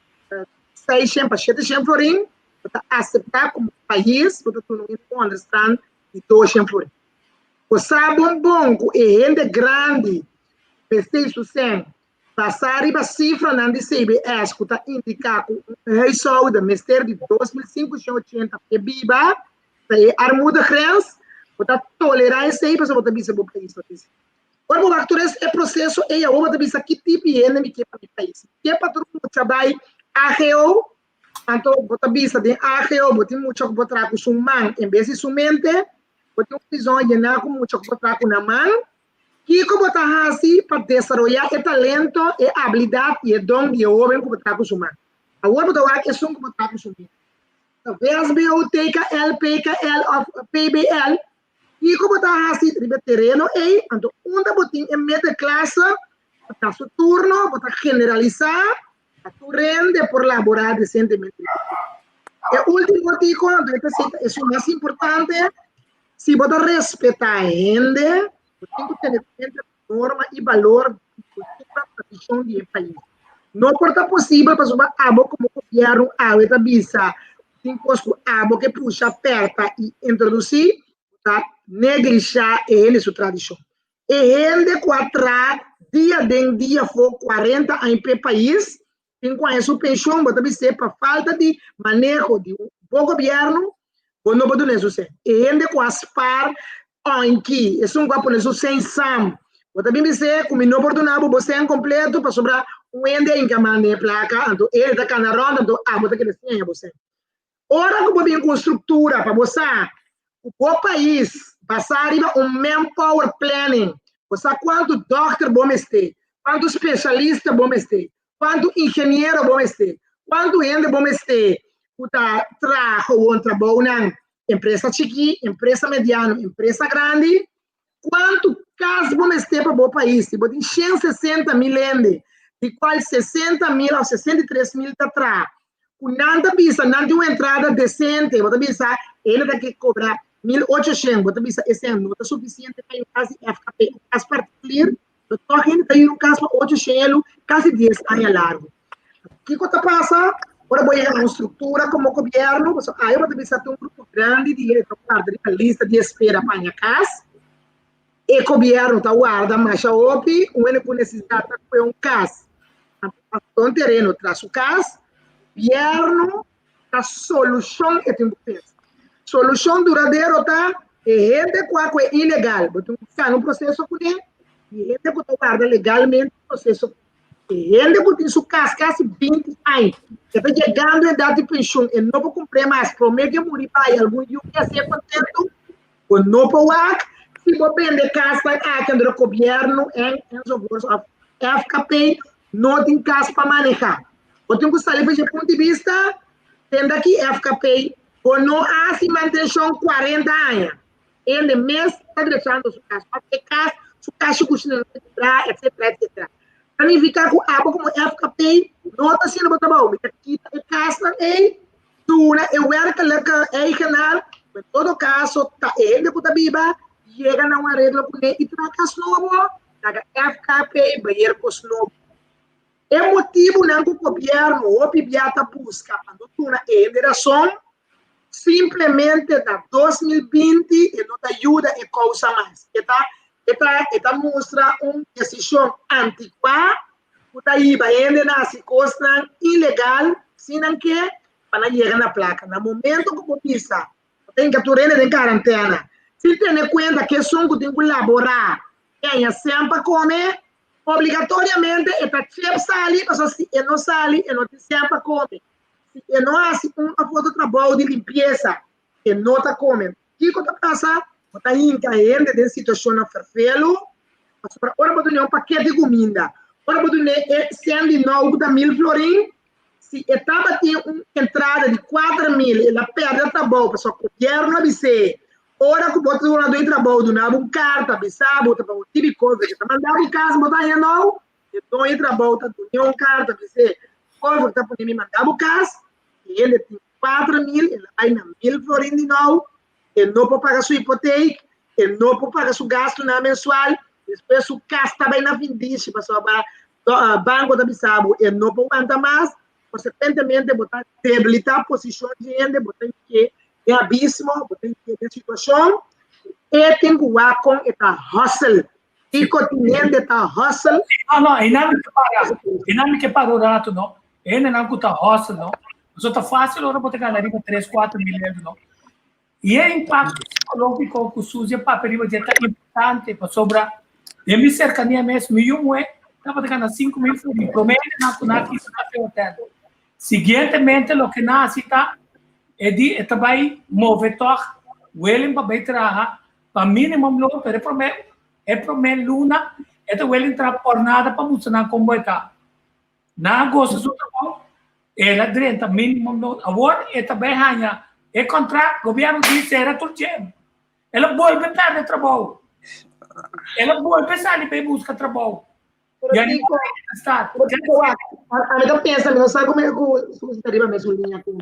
600 para 700 florim, botar aceitar como país, botar tudo no understand de 200 florim. O sabão bom, ele grande, preciso ser passar a cifra na CBS, que está indicando a saúde do Ministério de 2.580 que viva, a armuda grande, está tolerância aí para você botar o país. Agora, o actor é processo, e a outra vez que tipo de enemy que é para o país. Que é para todo mundo trabalhar AGO, então, botar vista de AGO, botar muito que botar com o man, em vez de somente, botar uma visão de nada com muito que botar com a mão, que como está assim para desenvolver o talento, a habilidade e o dom de homem como está com o man. Agora, botar que é só como está com o man. VSBO, TKL, PKL, PBL, e como está assim, no terreno, então, onde botar em meio classe, botar seu turno, botar generalizar, tu rende por laborar decentemente. O último artigo, é o mais importante, se você respeitar a gente, você tem que ter norma e valor da tradição do país. Não pode ser possível para o abo como governo, a outra visa, tem abo que puxa, aperta e introduzir, para negligenciar ele sua tradição. E ele quatro dia em dia for 40 em país, enquanto sua pensão, você vai para falta de manejo de um bom governo, ou não pode ser. E ele com as par em que é um guapo nesse sem sam. Você vai dizer como não pode não você é completo para sobrar um ende em que manda placa, então ele está canarão, então você quer dizer você. Ora que você com estrutura para você O país passar manpower planning. Você quanto doctor vamos ter, quanto especialista vamos ter, quanto engenheiro vamos ter, quanto gente vamos ter. O trabalho na empresa chiqui, empresa mediana, empresa grande. Quanto caso vamos ter para o país? Tipo, tem 160 mil ende, de qual 60 mil ou 63 mil está atrás. Nada bisa, não tem uma entrada decente, você bisa, ele tem que cobrar 1.800, você bisa, esse ano não está suficiente para ir quase FKP, caso particular, a gente está indo caso para 800, quase 10 anos largo. O que passa? Agora vou ir a uma estrutura como governo, aí você bisa ter um grupo grande de gente, a lista de espera para a casa, e o governo está guarda, mas a OPI, uma necessidade foi um caso, um terreno traz o caso, governo a solução é tem que ter. Solução duradoura está gente que é ilegal, você está no processo com ele, e gente que guarda legalmente o processo. Gente que tem sua casa quase 20 anos, que está chegando a idade de pensão, e não pode cumprir mais, promete morir para algum dia que ser contento, ou não pode. Se você vende casa aqui no governo, em FKP, não tem casa para manejar. Eu tenho que sair do ponto de vista, tendo aqui FKP, ou não há se manutenção 40 anos. Ele mesmo está deixando sua casa, porque casa, sua casa custa, etc, etc. Significa que a como FKP não está sendo bom. Aqui a casa é dura, eu quero que é canal, em todo caso, ele que está viva, chega a uma regra com ele e traz novo, FKP vai com novo. É motivo não que o governo ou a busca quando tuna a simplesmente da 2020 e não ajuda e causa mais. Esta mostra uma decisão antiquada, que aí vai na costa ilegal, sem que para chegar na placa. No momento que você tem que aturar em quarentena, se tem em conta que são que tem que elaborar, quem sempre come, obrigatoriamente esta chef sali, mas se não sali, não tem sempre come. Se não há uma foto de trabalho de limpeza, que não está comendo. O que está passando? Está encaendo de situação a fervelo, mas agora vou dar um paquete de comida. Agora vou dar 109 da 1.000 florim. Se estava tem uma entrada de 4.000, ela perde o trabalho, mas o governo avise. Ora que você não tem trabalho, não há carta, bisabo, está um tipo de coisa, que está mandando em casa, botar aí não, então em trabalho, está com uma carta, você pode estar por me mandar o caso, e ele tem 4.000, ele vai na 1.000 florim de novo, ele não pode pagar sua hipoteca, ele não pode pagar seu gasto na mensual, depois o caso está bem na vindice, passou para o banco da bisabo, ele não pode aguentar mais, consequentemente, botar debilitar a posição de gente, botar que é abismo, tem que ter situação, e tem que ir com esta hustle, e continente esta hustle. Não, e não me para o rato, não, e não que está hustle, não, só está fácil, agora botar ganhar 3, 4 mil euros, não. E é impacto psicológico que o SUS é papel importante para sobrar, e me cercania mesmo, e um é, estava ganhando 5 mil, prometo que isso está feito. Seguintemente, o que nasce está, é de também mover toque, o ele para bem trabalhar, para mínimo não, para prometer luna, é o ele entrar por nada para mostrar como está. Na gosto do trabalho, ela drenta mínimo não, agora é também ganha, é contrato, o governo disse era tudo tempo, ela volta perder trabalho, ela volta sair para buscar trabalho. E aí está. A mim pensa, não sabe como é que o estaria mesmo linha com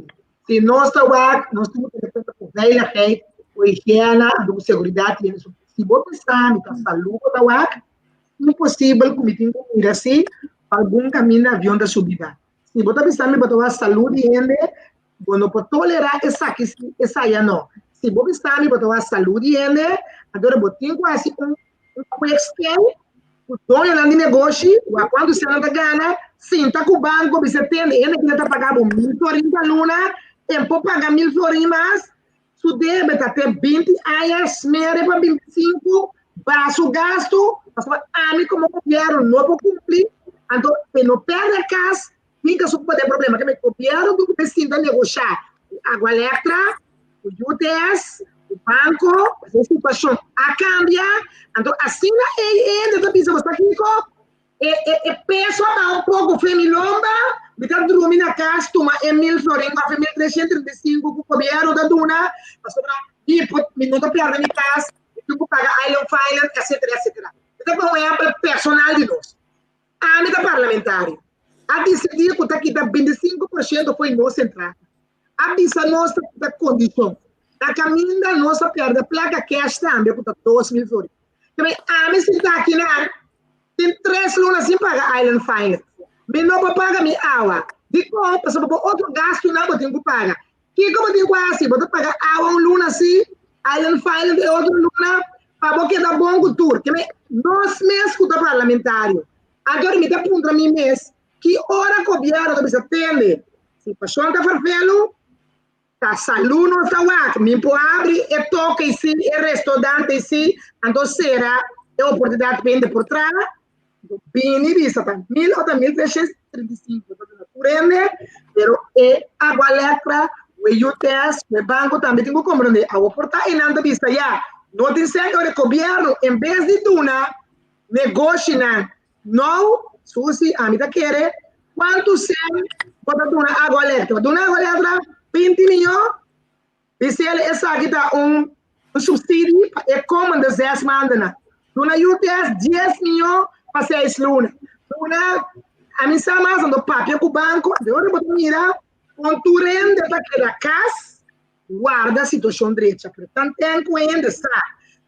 se nós temos que velha rei, o higiene, a seguridade, se você pensar na saúde da é impossível cometer comida assim, algum caminho de avião da subida. Se você pensar na saúde, você não pode tolerar essa aí não. Se você pensar na saúde, agora você tem quase um extremo, o dono de negócio, quando você não gana, senta com o banco, você tem, ele que está pagando 1.000 florim da luna, tempo pagar 1.000 florim mais, su débito até 20 anos, mere para 25, braço gasto, mas a mim como governo não vou cumprir, então, não perde a casa, nunca se pode ter problema, que o governo do que precisa negociar, água elétrica, o UTS, O banco, a situação a cambiar, então assim ainda da bisa você aqui e peso um pouco femilomba, me tá dormindo na casa, toma Emil Florengo, a 1.335 com o governo da Duna, para sobrar, e não tá perdendo minha casa, eu vou pagar Island Finance, etc. Então, por exemplo, personal de nós. A meta parlamentar. A decidir que está aqui, 25% foi nossa entrada. A bisa nossa da condição. A caminha nossa perde placa cash também, que está 2 mil flores. Também, a mim se está aqui, tem 3 lunas sem pagar Island Finance. Mas não vou pagar minha água. De compra, só vou outro gasto, não vou ter que pagar. Que como tem quase, vou pagar água um luna assim, Island Finance e outro luna, para você dar bom cultura. Nós mesmos, que parlamentário, agora me dá ponto a mim mesmo, que hora que o governo está atende. Se passou está farfelo, está saúde não está lá, me pode abrir e toca e sim, e restaurante e sim, então será a oportunidade de por trás, bem e vista, 1.335, por ende, pero é água letra, o IUTS, o banco também tem que compreender, a oportunidade não está vista já, não tem certo o governo, em vez de duna, negocie não, Susi, a mim tá querer, quanto se pode dar água elétrica? Dona água elétrica, 20 milhões, e se ele está aqui dá subsídio, é como de 10 mandanas. Dona UTS, 10 milhões para 6 lunas. Dona, a mim está mais no papel com o banco, de onde você mira, quando tu rende da casa, guarda a situação direita. Portanto, tem que ainda estar.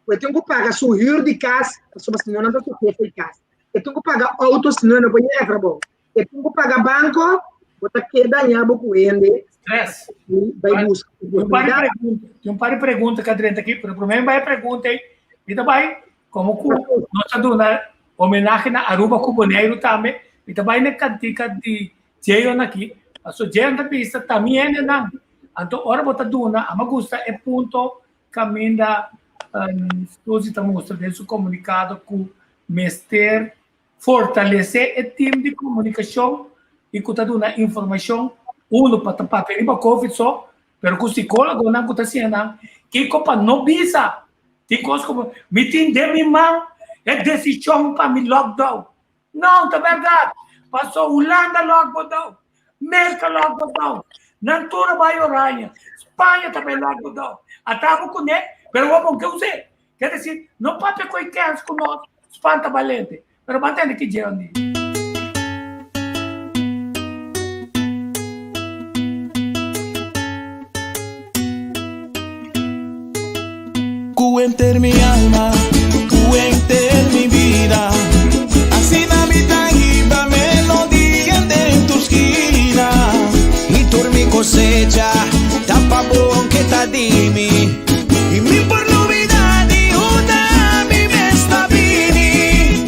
Eu tenho que pagar sua hora de casa, a senhora não está de casa. Eu tenho que pagar auto, senão não vou ir, bom. Eu tenho que pagar banco, vou ter que ganhar com ele. Stress. Vai buscar. Tem um par de perguntas que a gente aqui, pero primeiro vai pergunta aí, e também, como nós dando homenagem na Aruba Cuboneiro também, e também na cantica de Jeon aqui, a sua Jeon da pista também é não. Então, ora bota duna, a me gusta é ponto caminho da todos estamos mostrando esse comunicado com mestre fortalecer o time de comunicação e que está dando informação para papel para Covid só, mas o psicólogo não está sendo que copa não visa, que coisa como me tem de minha mão é decisão para me lockdown, não, tá verdade, passou Holanda lockdown, América lockdown, não toda Baioranha, Espanha também lockdown, atava com ele, mas vamos que eu sei, quer dizer, não pode ter coisas com nós, espanta valente. Pero mantén que Jeon. Cuenter mi alma, cuenter mi vida. Así da mi tangible melodía de tu esquina. Y tú mi cosecha, tapa bon que ta dimi. Y mi por novedad y una mi mesta vini.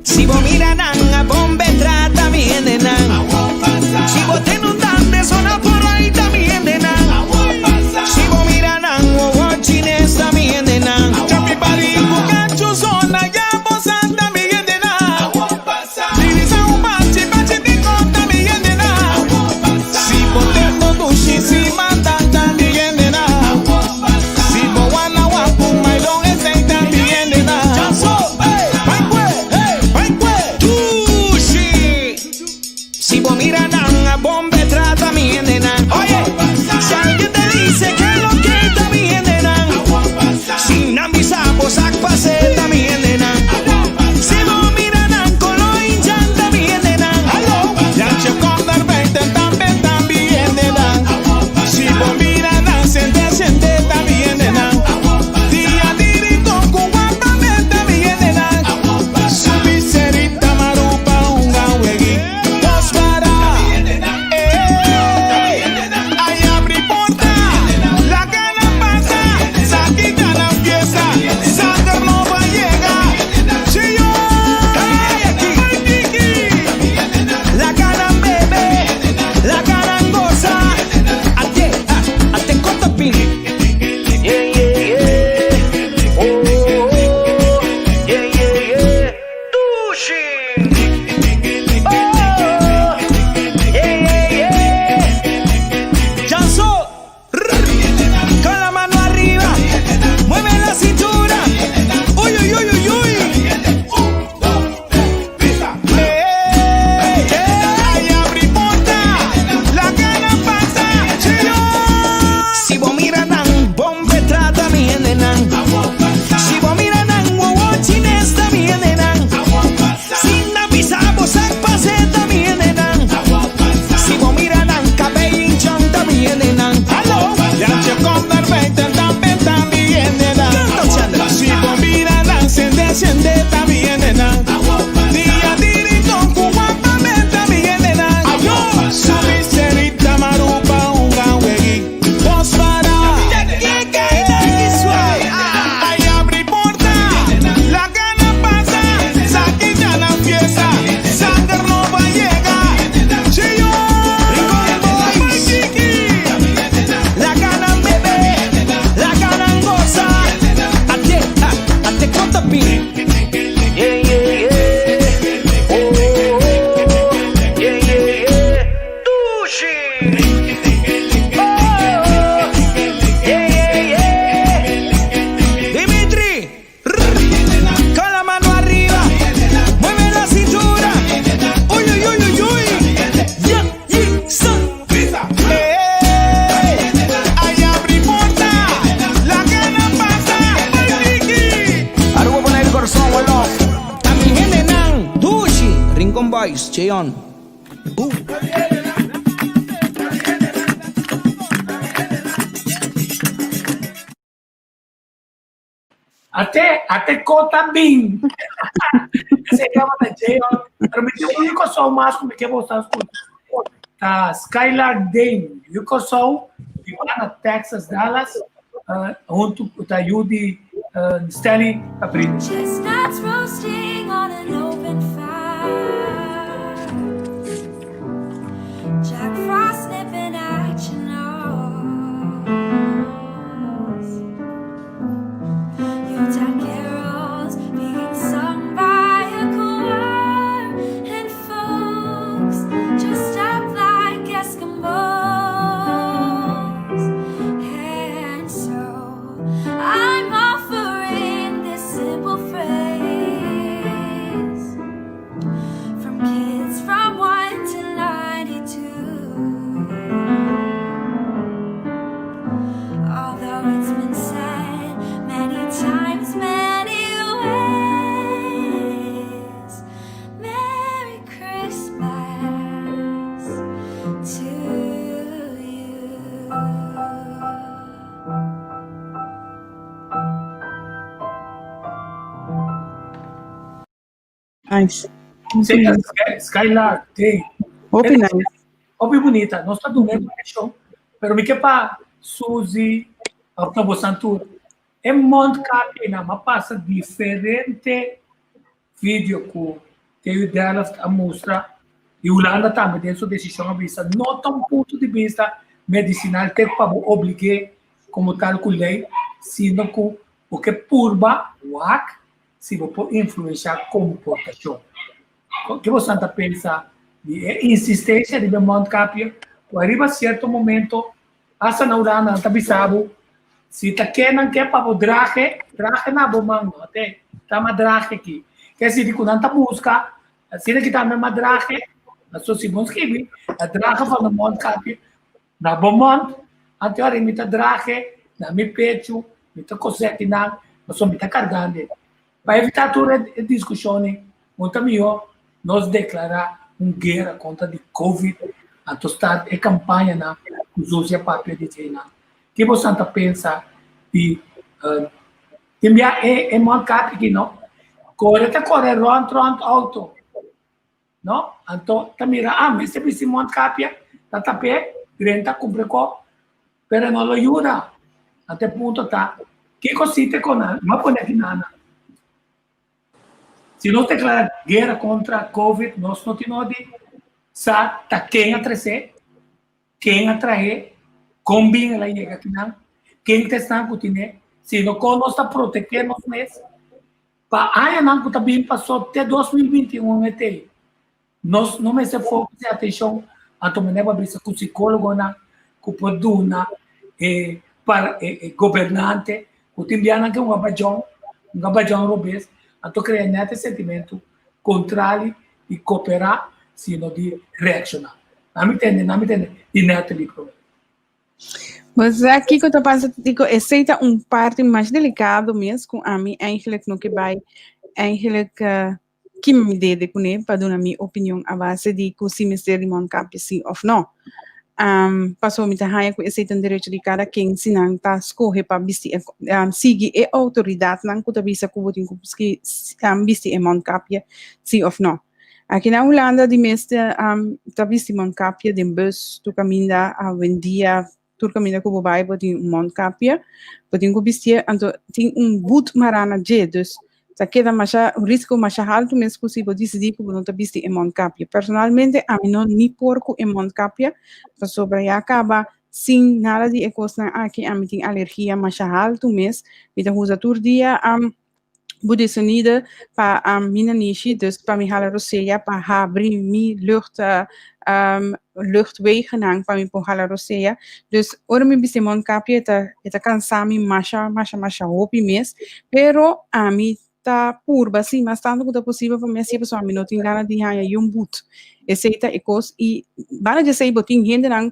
Si vos miran a bombe trata bien de nan. Si vos te inundan de zona por ahí también de nan. Si vos miran a chines también de nan. Chapi pari bucacho zona ya vos también de nan. Lisa un bache tico también de nan. Si vos te no dushi si mata también de nan. Si vos wana wapu my long estate también de nan. Hey, hey, hey, Silicon Boys, Cheon. Boom. Até conta bem. Você acaba da jail. Pero me digo, eu sou mais como que você escuta. Tá Skylar Dane, eu sou de lá na Texas, Dallas, junto com a Judy Stanley Caprino. Chestnuts roasting on an open fire. Jack Frost nipping at your nose. Yuletide carols being sung by a choir, and folks dressed up like Eskimos. And so I'm offering this simple phrase from kids from 1 to 92. Although it's been said many times, many ways, Merry Christmas to you. Nice. Skylar Dane. Hope nice. Hope bonita. Nós estamos doendo no show. Pero me que pa Suzy, Octavo Santur. É muito capina, mas passa diferente vídeo que eu dela a mostra. E o Holanda também tem sua decisão a vista. Não tão ponto de vista medicinal, tem para obrigar como tal com lei, sino com o que purba, o ac, se pode influenciar comportação. O que você pensa de insistência de monte capia, arriba certo momento, asa na Holanda, não bisabo, se tá querendo que para o drache na bomang, até tá uma drache aqui. Quer dizer, quando tá busca, se ele que tá mesmo drache, a sua Simons que a drache van de monte capia, na bomang, até hora imita drache, na mi pecho, imita cosette na, mas só imita cargando. Para evitar toda a discussão, muito melhor nós declarar uma guerra contra a Covid, a tostar a campanha na usuária papel de China. Que você pensa de enviar é muito caro aqui, não? Corre rond auto, não? Então, tá mira, mas se você muito capia, tá tapé, grande cumpre com, pero não lo ajuda. Até ponto tá. Que cosita com nada, não pode aqui nada. Se nós declarar guerra contra a Covid, nós não temos de saber quem atrair, quem atrair, como bem ela chega aqui, quem está com o se não nós está protegendo nós mesmos. Para a ano que também passou até 2021, nós não me se foco de atenção a tomar uma brisa com o psicólogo, com o poduna, para governante, com o timbiana que é um abajão robês. Então, criar esse sentimento contrário e cooperar, sino de reaccionar. Não me entende, e neto ali. Mas aqui que eu estou pensando, aceita parte mais delicado mesmo, com a mim, eigenlijk no que vai, eigenlijk, que me dede com ele, para dar a minha opinião, a base de que o ministério de Moncap, sim ou não. Passou me tahanha com esse direito de cada quem se não está escolhe para seguir a autoridade não que bisa que botin que bisti é Moncapia sim ou não. Aqui na Holanda de mestre tá bisti Moncapia de bus tu caminha a vendia tu caminha com o bai botin Moncapia botin que bisti então tem boot marana je dus tá queda mais o risco mais alto mesmo possível decidir que não tá bisti é Moncapia. Personalmente a mim não ni porco é Moncapia para sobre acaba sem nada de coisa aqui a mim tem alergia mais alto mesmo me tá usa todo dia budisonide para minha niche dus para me halar roceia para abrir mi luchtwegen aan para me halar roceia dus ora me bisti Moncapia tá cansami mais hopi mesmo pero a mim tá purba sim, mas tanto quanto possível para mim se a pessoa não tem ganas de ganhar boot. Esse é coisa e para de ser botin gente não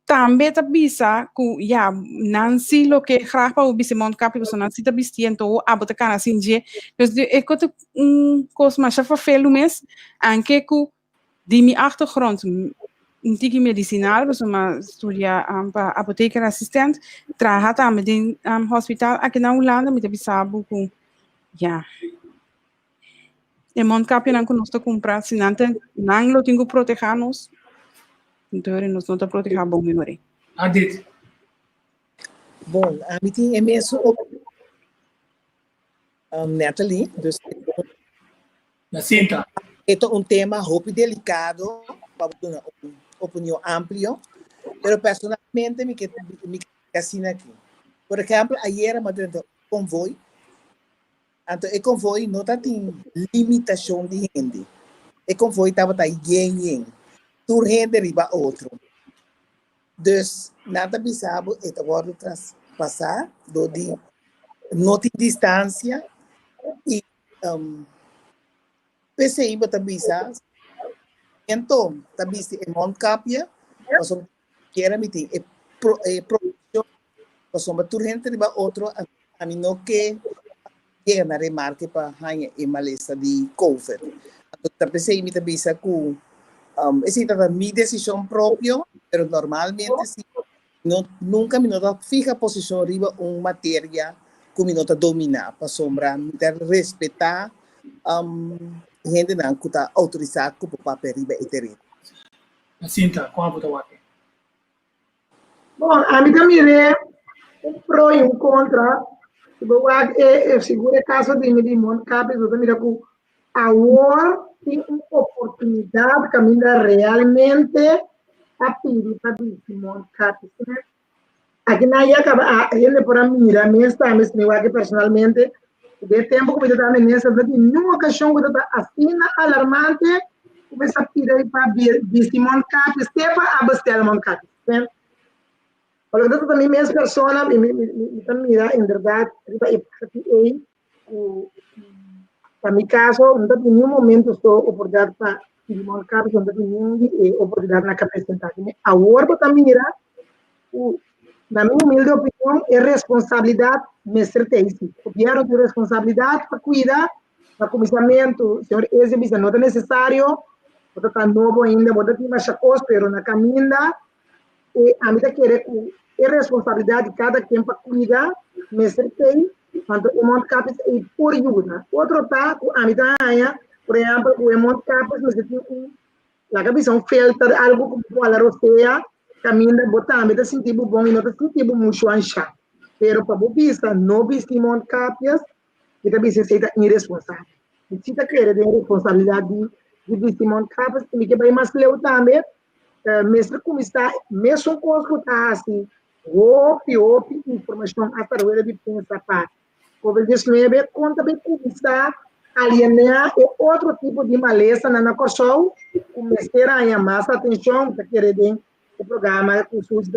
também tá bisa ku ya Nancy lo que grapa o bise mondkapje so Nancy tá bistiento a bota kana sinje dus de ik had kos maar zo veel mes anche ku die mi achtergrond een tiki medicinaal dus maar studia pa apotheker assistent trabaja também in hospital aqui na Holanda met de bisabu ku ja e mondkapje não conosco comprar sinante não lo tenho protegernos então nós não tá proteger bom memória. Adit. Bom, a mim tem mesmo Natalie, dus Jacinta. este é tema muito delicado para uma opinião ampla, pero personalmente me assim aqui. Por exemplo, ayer eu mandei um convoy, então o convoy não tem limitação de gente. O convoy estava yen, tur gente riba outro. Dus nada bisabo é agora passar do de não tem distância e PCI bata bisa então tá bisa é mondkapje nós vamos querer meter produção nós vamos turrente riba outro a mim não que chega na remarque para ganhar a maleza de COVID então tá PCI bata bisa com essa é minha decisão própria pero normalmente se nunca me nota fija posição riba matéria que me nota dominar para sombra me respeitar gente não está autorizado para o papel riba e terreno. Jacinta, qual a votação? Bom, a mim também é pró e contra. Eu seguro o caso de me mondkapje, eu também com agora tem uma oportunidade que a mim realmente a pedir para esse mondkapje. Aqui na ia acaba a gente por a mira, mesmo que personalmente de tempo que eu estava nessa, numa ocasião que eu estava assim alarmante, começa a pedir para esse mondkapje, para abastecê-lo mondkapje. Olha, eu também mesmo pessoa, me mira, em verdade, para meu caso, não tem nenhum momento estou oportunidade para esse mondkapje, não tem nenhuma oportunidade na capacidade. Agora, eu também mira, na minha humilde opinião, é responsabilidade, me certeza. O governo tem responsabilidade para cuidar do comissamento. Senhor, esse não é necessário, você está novo ainda, você tem mais coisa, mas na caminhada, a mim quer é responsabilidade de cada quem para cuidar, me certeza, quando o mondkapje é por ajuda. Outro tá, a mim tá, por exemplo, o mondkapje, mas tem a cabeça filtro, algo como a roceia, caminha botar me sentir bom e não sentir muito ancha pero para vista não vestir mondkapjes e também se sente irresponsável e se tá querendo ter responsabilidade de vestir mondkapjes e que vai mais leu também mesmo como está mesmo coisa que tá assim opi informação a través de pensar para COVID-19 conta bem como está alienar é outro tipo de maleza na corção começar a mais atenção para querer o programa com uso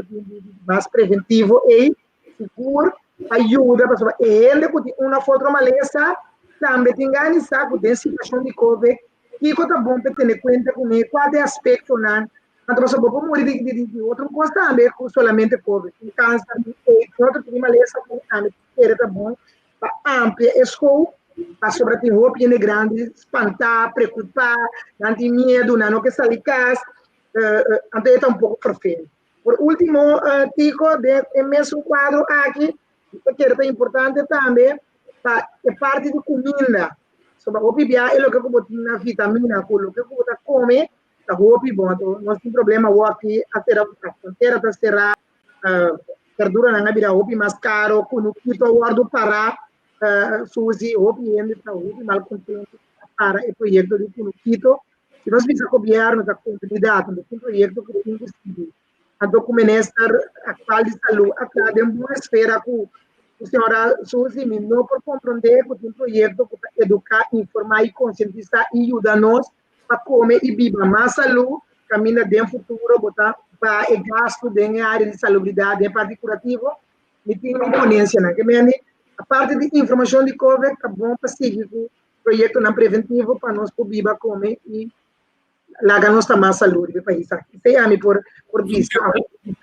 mais preventivo e seguro ajuda para ele que uma outra maleza também tem que saber da situação de COVID que é bom para ter conta com qual é aspecto não então você pode morrer de outra coisa também com solamente COVID câncer e outro tipo de maleza também é bom para amplia escola para sobretudo roupa grande espantar preocupar não ter medo não que sair de casa então está um pouco perfeito. Por último, Tico, é mesmo quadro aqui, que é importante também, é parte de comida. Sobre o bibia é o que eu boto na vitamina, o que eu boto come, tá roupa bom, não tem problema aqui, a fronteira está cerrada, verdura na bira roupa mais caro, quando quito guardo para suzy roupa e ainda está roupa mal contente para o projeto de quando quito. Se nós precisamos copiar nossa comunidade, um projeto que tem que seguir. Então, como ministro atual de saúde, a de uma esfera que a senhora Suzy me não por compreender que tem um projeto para educar, informar e conscientizar e ajudar-nos para comer e viver mais saúde, caminhar dentro do futuro, botar para o gasto na área de salubridade, em parte curativa, e tem uma imponência, né? A parte de informação de COVID, é bom para seguir o projeto não preventivo para nós viver comer e la ganamos más salud de país aquí. Se llama por vista.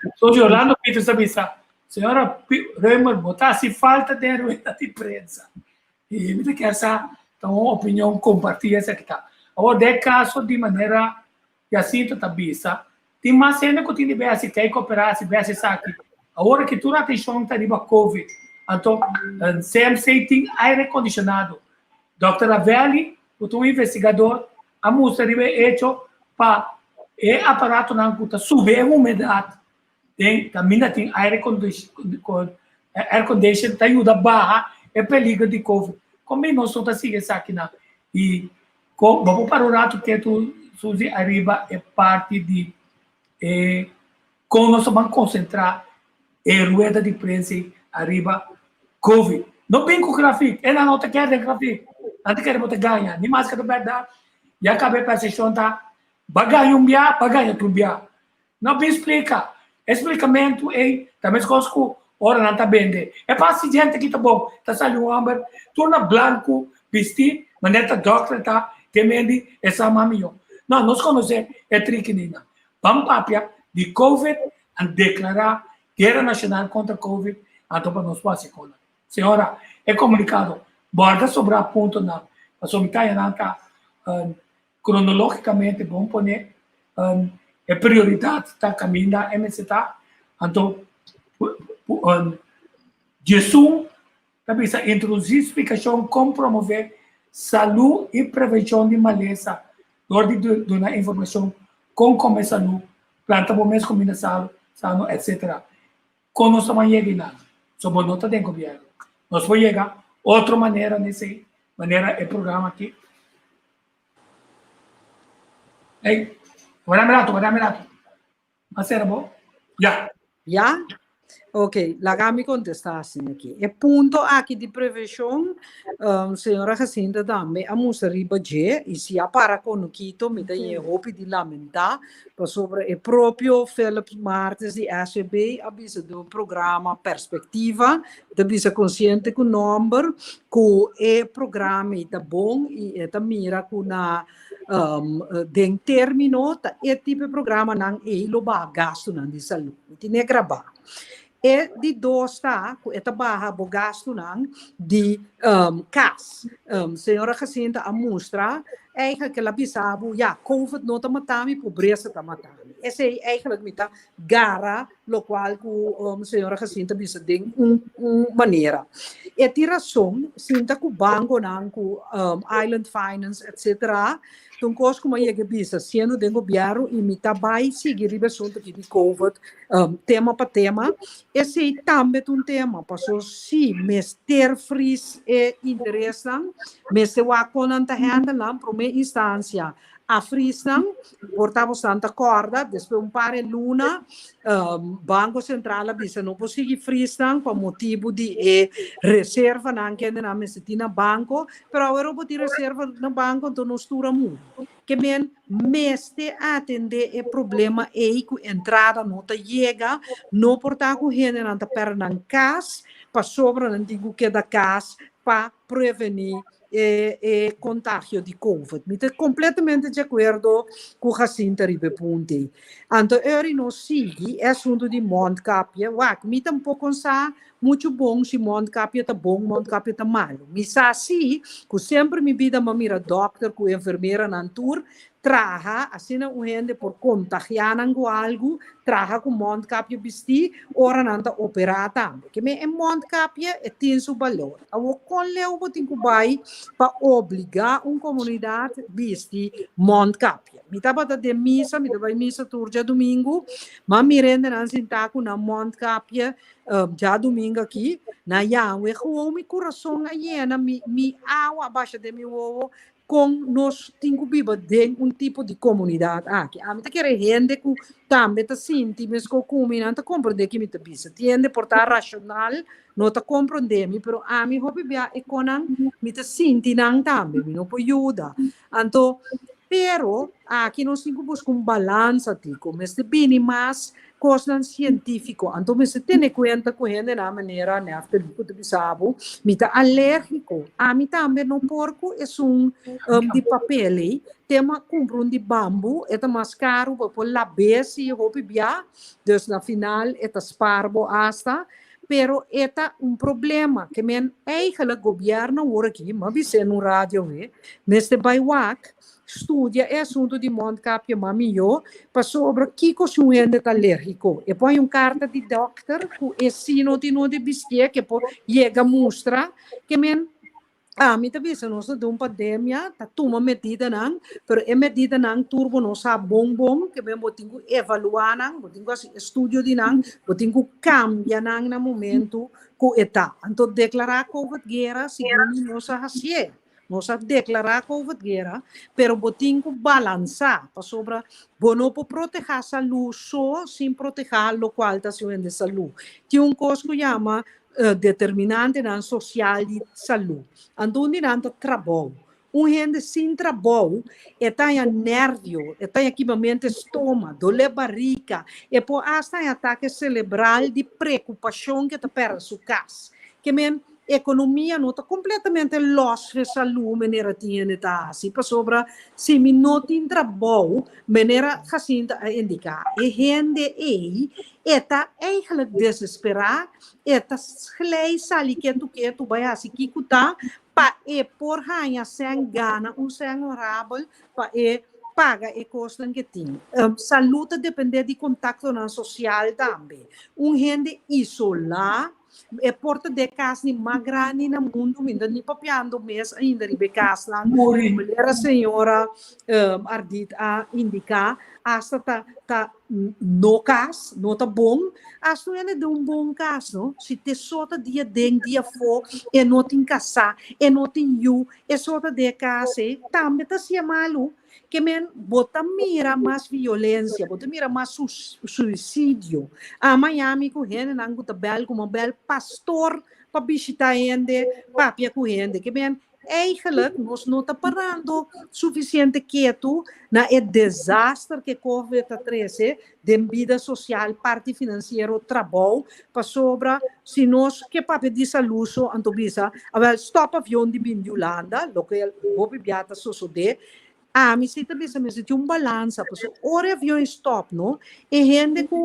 Estou Orlando Peter Sabisa. Senhora Reimer, botar se falta de rueda de prensa. E me que essa então opinião compartilha essa que tá. Agora de caso de maneira que assim tu tabisa, tem mais cena que tem bem se quer cooperar se bem se aqui. Agora que tu na atenção tá riba COVID, então CMC tem aire condicionado. Dr. Avelli, o investigador, a música riba hecho para aparato na puta subir a umidade. Também tem air condition, tá ajuda barra é perigo de COVID. Como nós estamos assim aqui na e vamos para o rato que tu Suzy arriba é parte de como nós vamos concentrar rueda de prensa arriba COVID. Não bem com o gráfico, é na nota que é de gráfico. Antes que você ganha, nem mais que a verdade. E acabei para a sessão tá baganha baganha tumbia. Não bem explica. Explicamento é também conosco ora não tá bem. É para a gente que tá bom, tá saindo um amber, torna branco, vestir, maneta doctor tá temendo essa mamio. Não, nós conhecemos é triquinina. Vamos papia de COVID a declarar guerra nacional contra COVID, então para nós passar com. Senhora, é comunicado. Borda sobre a ponto na, a somitaya na tá cronologicamente vamos poner é prioridade tá caminho da MST então Jesus também está introduzir explicação como promover saúde e prevenção de maleza ordem de uma informação com como é saúde planta bom mês combinação sano etc com nossa manhã nada sobre nota de governo nós vamos chegar outra maneira nesse maneira é programa aqui ei guarda merato mas era bom já Ok, la kami contestassem aqui. E ponto aqui de prevenção, senhora Jacinta também, a moça riba G, e se para com o Quito, me tem roupa de lamentar, sobre o próprio Philip Martins de SCB, avisa do programa Perspectiva, avisa consciente com o número, que o programa é bom e é mira com na den termino, e tipo de programa não é lo gasto de saúde, tem gravar. E de dois tá, esta barra bo gasto não de cas. Senhora Jacinta a mostra eigenlijk que ela bisabo ja COVID não tá matando pobreza tá matando. Esse é eigenlijk mita gara lo qual que senhora Jacinta bisa de maneira. E tira som sinta que o banco não com Island Finance etc. Então, como é que bisa, sendo de governo, e me vai seguir o assunto aqui de COVID, tema para tema. Esse é também um tema, passou se mester fris é interessante, mas se o aconanta handla, para uma instância, a frisang, portamos tanta corda, depois par de luna, Banco Central bisa não consegue frisang, por motivo de reserva, não que na mestina banco, pero agora vou ter reserva no banco, então não estuda muito. Que men meste atender o problema é que entrada não tá chega, não portar com gente não tá pernan cas, para sobra não digo que da cas para prevenir contágio de COVID. Me estou completamente de acordo com o Jacinta Ribepunte. Então, eu não sigo assunto de Mondcapia. Me está um pouco muito bom se Mondcapia está bom, Mondcapia está malo. Me sabe assim, que sempre me vida uma mira doctor, com enfermeira na tour, traga, assim não gente por contagiar algo, traga com Mondcapia vestir, ora não está operar também. Que me Mondcapia tem seu valor. Eu colheu o tempo vai para obrigar uma comunidade a vestir Mondcapia. Me estava de missa, me estava missa turja domingo, mas me rende não sentar com a Mondcapia já domingo aqui, na Yahweh, o meu coração é me água abaixo de meu ovo, com nós temos que viver tipo de comunidade aqui. A mim quer gente que também está sentindo, mas que não está compreendendo que me está pensando. Tiende por estar racional, não está compreendendo, mas a mim hobby é que me está sentindo também, não pode ajudar. Então, pero aqui nós temos que buscar balança, tico, mas de bem mais cosas científico. Entonces, se tiene cuenta con de la manera, ne after de bisabo, mita alérgico. A mí también no porco es un de papel, tema compro de bambu, é mais caro, por la besi, hopi bia, dus na final, é sparbo hasta, pero é problema, que men eigenlijk governo hoor aqui, mas vi no rádio, neste baiwak, estudia é assunto de mondkapje mamio, para sobre que consumente alérgico. E põe carta de doctor, que é sino de no de bistia, que chega mostra, que men mi também se nós de pandemia, tá toma medida não, pero é medida não turbo não sabe bom, que bem botingo evaluar não, botingo assim estudo de não, botingo cambia não no momento que está. Então declarar COVID guerra, segundo nós assim, nós declarar COVID guerra, pero botingo balançar, para sobra, bono por proteger a saúde só, sem proteger o qual está sendo de saúde. Tem coisa que chama determinante na social de saúde. Andando não trabalho. Gente sem trabalho, está em nervio, está em equipamento estômago, dor barriga, e por hasta em ataque cerebral de preocupação que está para sua casa. Que men economia não está completamente lost de saúde, maneira tinha tá assim, para sobra se me não tem trabalho, maneira assim indicar. E gente aí está eigenlijk desesperada, está gelijk sali que tu vai assim que tá para por ganhar sem gana, sem horável, para paga e custa que tem. Saúde depende de contato na social também. Gente isolada, é porta de casa ni mais grande no mundo, ainda nem papiando mês ainda de casa. Mulher a senhora ardit a indicar, hasta tá no caso, não tá bom, hasta é de bom caso, se te sota dia for, e não tem casa, e não tem e sota de casa, também tá se malu, que men bota mira mais violência, bota mira mais suicídio. A Miami com gente não gusta bel como bel pastor para visitar gente, papia com gente, que men eigenlijk nós não está parando suficiente quieto na desastre que COVID-13 de vida social, parte financeira, trabalho, para sobra, se nós que papel de saúde, antobisa, stop avião de Holanda, lo que o bibiata sucede. Me se também se tem balança, porque ora avião stop, no? E gente que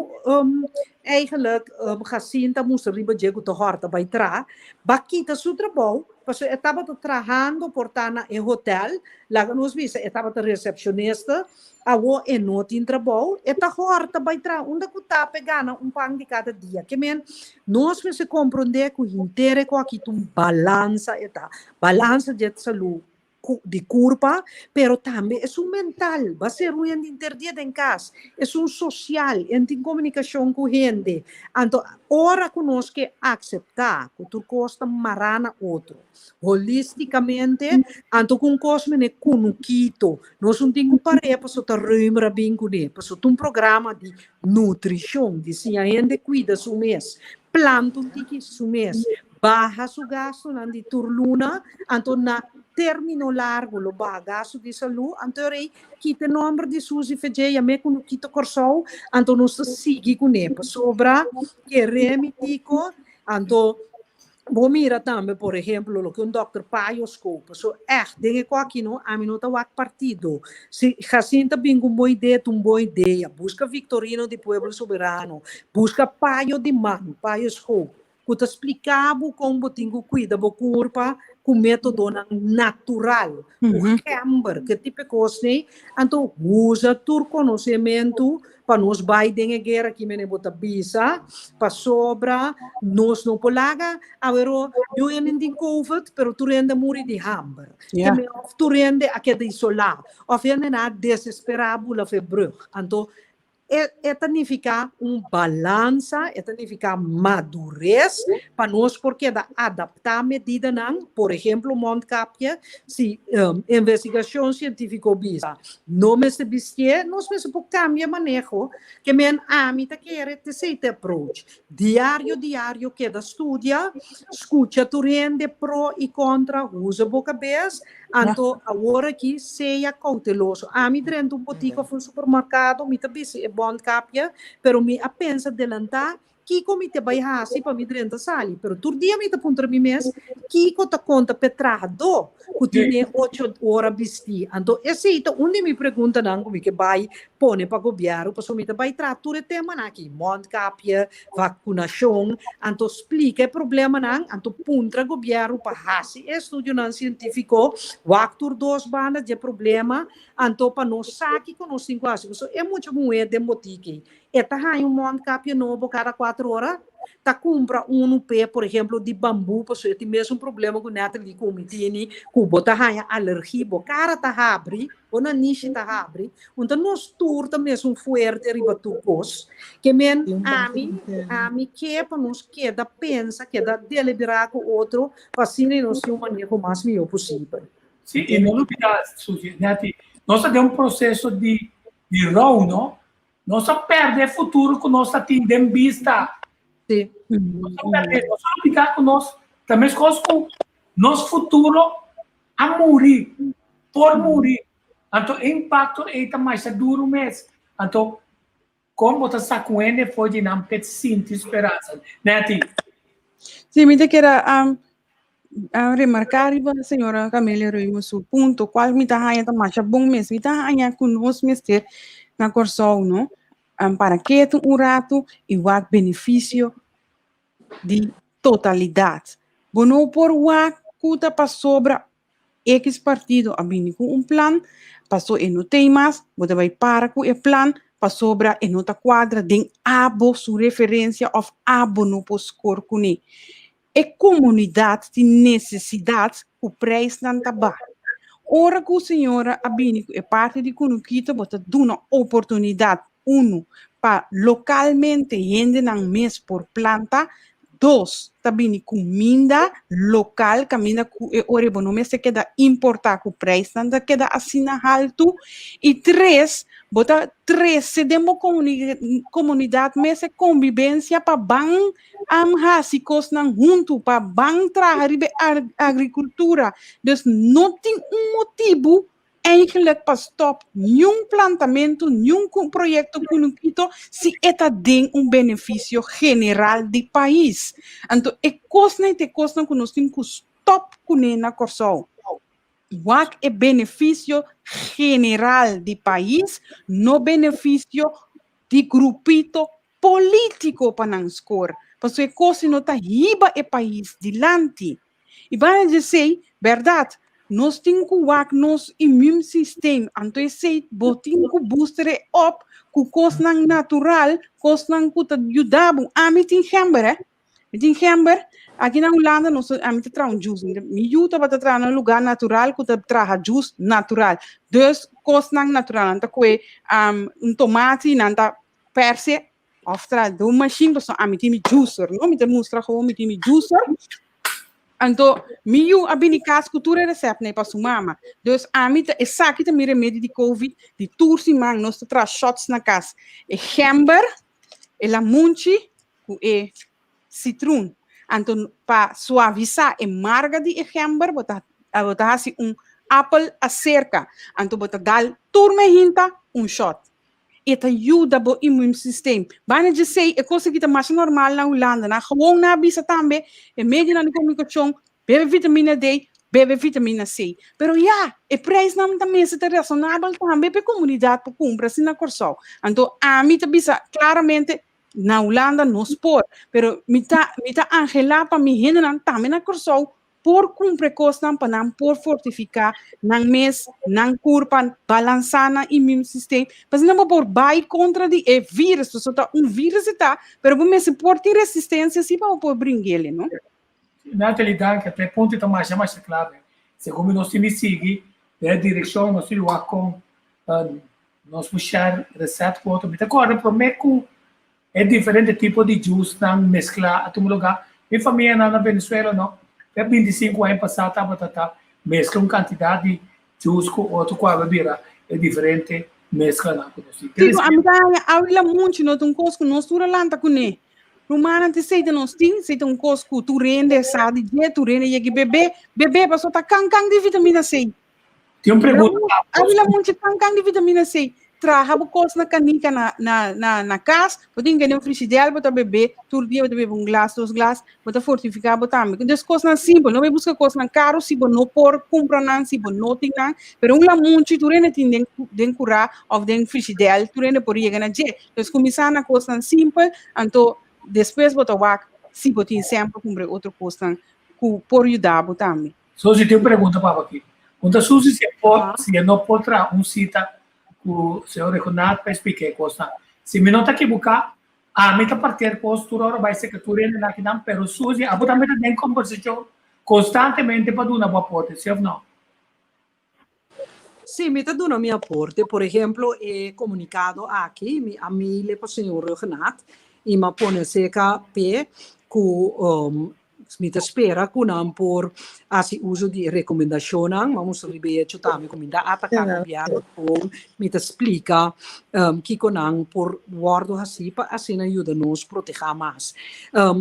eigenlijk Jacinta moest riba jego te horta bij tra, bakita su trabalho, porque estava trabalhando por estar em hotel, lá nos visa, estava recepcionista, awo e não tinha trabalho, eta horta by tra, onde que tá pegando pão de cada dia, que men, nós se compreender que inteiro com aqui balança, balança de saúde de culpa, pero também é um mental, vai ser um interdia em casa, é um social, em comunicação com gente. Então, ora que nós que aceitar que tu costa marana outro, holisticamente, então com cosme ne kunuquito, nós não temos para para só ruimra bem com ele, para só programa de nutrição, de se a gente cuida su mês, planta um tique su mês, baja su gasto na de turluna, então na termino largo lo bagaço de saúde, então aí quita número de SUS e fejeia me com quita corsol, então nós sigue com ele, sobra que remitico, então vou mirar também, por exemplo, o que Dr. Paio scopa, dengue com aqui não, a mim não tá partido, se Jacinta bem com boa ideia, busca Victorino de Pueblo Soberano, busca Paio de Man, Paio scopa, que te explicava como tinha cuida do corpo com método natural, o camber, que tipo de coisa, então usa todo conhecimento para nós vai dengue guerra que me bota bisa, para sobra nós não polaga, agora eu ainda tem COVID, pero tu rende morre de hambre, tu rende aqui de isolar, ou ainda na desesperado la febre, então significa balança, significa madurez para nós, porque adaptar a medida, não, por exemplo, mondkapje, se investigação científica bisa, não me se bistie, nós me se pode cambiar manejo, que men amita quer te sei te approach, diário que da estudia, escuta tu rende pro e contra, usa boca bes, então agora aqui seja cauteloso, me rende botica no supermercado, me te bise bondkapje, pero mi a pensa delanta, Kiko mi te bai hasi pa mi drenta sali, pero tur dia mi te punter mi mes, Kiko ta conta petrado, kutine 8 horas bisti. Anto, esse ito, onde me pergunta nang kung que bai pone pa gobyerno, pa sumita bai trature tema naki, mondkapje, vacunação, anto explica o problema nang, anto puntra gobyerno pa hasi, estudio nang científico, waktur 2 bandas de problema, anto pa no saki com no 5 anos. So, é muito bom de motiki. Eta hai mondkapje novo cada 4 horas, ta compra pé, por exemplo, de bambu, porque tem mesmo problema com neta de comitini, com bota hai alergia, bo cara ta abre, ou na niche ta abre, então nós turta mesmo forte riba tu cos, que men ami que para nos queda pensa, queda deliberar com outro, para assim nós se maneira mais melhor possível. Sim, e não olvidar, Suzy, Neti, nós temos processo de round, não? Nós perde o futuro que nós temos vista. Sim. Nós perde, nós ficar com nós, também com nosso futuro a morrer, por morrer. Então, o impacto é mais duro mesmo. Então, como você está com ele, foi de não ter sinto esperança. Neti? Sim, me quero remarcar, a senhora Camila Ramos, o ponto, qual me está aí, mais bom mesmo, me está aí conosco, mister, na Corsol, não? Para que um rato e o benefício de totalidade. Bono por o cuta para sobra X partido a bini com plan, passou e não tem mais, você vai para com o plan, para sobra e nota quadra, tem abo sua referência of abo no poscor com ele. E comunidade de necessidade o preço não tá baixo. Ora que a senhora Abinico é parte de Kunuquita, bota uma oportunidade, para localmente rende nang mês por planta, 2, também comida local, camina com ore bonome se queda importar com preço, nanda queda assina alto, e 3, bota 3, se demo comunidade, mas é convivência para bang hasicos nang junto, para bang trabalhar agricultura, dus não tem motivo eigenlijk para stop nenhum plantamento, nenhum projeto Kunuquito, se eta tem benefício general do país. Então, é coisa que nós temos que stop com na Corsol. What é benefício general do país, no benefício de grupito político para não score. Porque é coisa que não está riba o país dilante. E vai dizer, verdade, nós temos que usar nosso immune system. Então, se temos que booster up com coisa natural, coisa que ajuda a mim tem hambre, aqui na Holanda nós a mim traz juice. Me ajuda para trazer um lugar natural que traz juice natural. Dus coisa natural, então que tomate, nanta perse, oftra do machine, então a mim tem juicer, não me demonstra como me tem juicer. Então, meu abinicadas cultura receita né para sua mama. Dus a mim é saque também remédio de COVID, de tursi mang nós traz shots na casa. É hamber, é lamunchi, é citron. Então, para suavizar a marga de hamber, botar assim apple acerca. Então, botar dal turma hinta shot. It ajuda o immune system. Bana dizer, é coisa que está mais normal na Holanda, na gewoon na bisa também, é médio na comunicação, bebe vitamina D, bebe vitamina C. Pero o preço não também é razonável também para a comunidade para comprar assim na Corsol. Então, a mim bisa claramente na Holanda nos por, pero mita angela para mim henna também na Corsol por cumprir coisas para não por fortificar não mês não curpan balançar na immune system mas não por vai contra de vírus só tá vírus está pero por mês por ter resistência se para por brincar ele não na realidade que até ponto está mais claro segundo nós temos seguir a direção nós temos com nós puxar receita com outro agora por meio é diferente tipo de juice não mesclar a todo lugar minha família na Venezuela não 25 anos passados, estava mescla uma quantidade de juice com outro com a bebida. É diferente, mescla não. Digo, a minha aula muito, não tem coisa que nós turma lá com ele. Rumana te sei de nós tem, sei um coisa que tu rende, sabe, tu rende, e que bebê, passou tá cancang de vitamina C. Tem pergunta. Aula muito cancang de vitamina C. traga bukos na canica na casa, botin ganhar frigideira, botar bebê, todo dia botar beber glass, 2 glass, botar fortificar, botar também. Então, coisas na simples, não vai buscar coisas na caro, se você não por comprar não, se você não tem não, pero um lamunchi, tu rende tem den curar, ou den frigideira, tu rende por ir ganhar je. Então, começar na coisa simples, então, depois botar o se você tem sempre comprar outra coisa, por ajudar, botar também. So, se tem pergunta para aqui. Quando Suzy se não pode trazer cita o senhor Renato para explicar coisa. Se me não está aqui buscar, a mim está partir postura, vai ser que tu rende na que não, pero Suzy, a botar meta tem conversação constantemente para dar uma boa porta, sim ou não? Sim, me está dando meu aporte. Por exemplo, he comunicado aqui a mim para o senhor Renato e me põe seca p que me espera que não por assim uso de recomendação, vamos ribeirar também como ainda atacar o governo com me explica que não por guardo assim para assim ajuda nos proteger mais.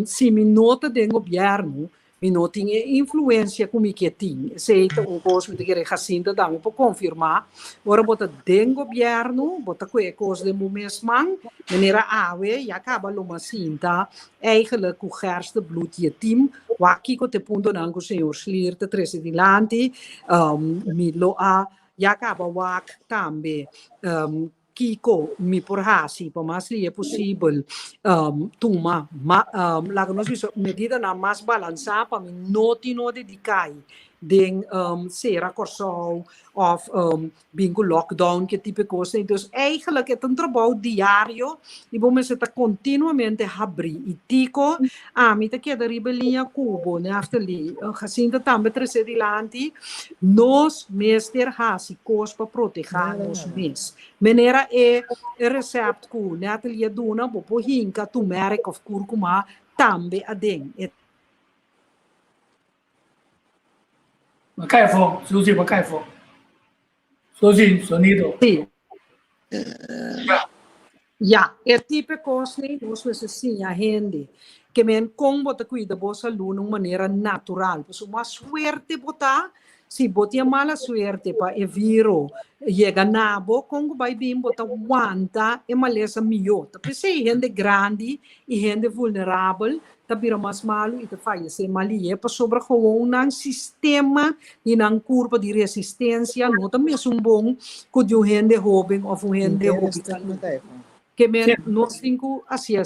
Se me nota do governo mi não tinha influência como que tinha. Se então coisa me querer Jacinta também para confirmar. Agora bota den governo, bota que coisa de mesmo, maneira ave e acaba loma cinta, eigenlijk o gerste bloed je team, aqui que te ponto não com o senhor Schlier te treze dilante, mi lo a e acaba wak também. Kiko mi porhasi pa mas li é possível tuma lago nós visto medida na mais balançar para mi noti no dedicar den sera corso of bingo lockdown que tipo coisa então eigenlijk é um trabalho diário e vamos estar continuamente abrir e tico me te queda ribelinha cubo né after li Jacinta também treze dilante nós mester hasi cos para proteger nos mes maneira é recept ku Natalia dona bo hinka turmeric of curcuma também a den Macaifo, Suzy, Macaifo. Suzy, sonido. Sim. Ja, é tipo coisa, nós vamos assim, a gente, que men com bota cuida bossa luna de maneira natural, pois uma suerte botar, se botar mala suerte para eviro, chega na bo, com vai bem botar aguanta, é maleza melhor. Tapi se gente grande e gente vulnerável, tabira mas malo e te faz mali é para sobre um sistema e não curva de resistência não também é bom que o gente jovem ou o gente jovem que me nós cinco assim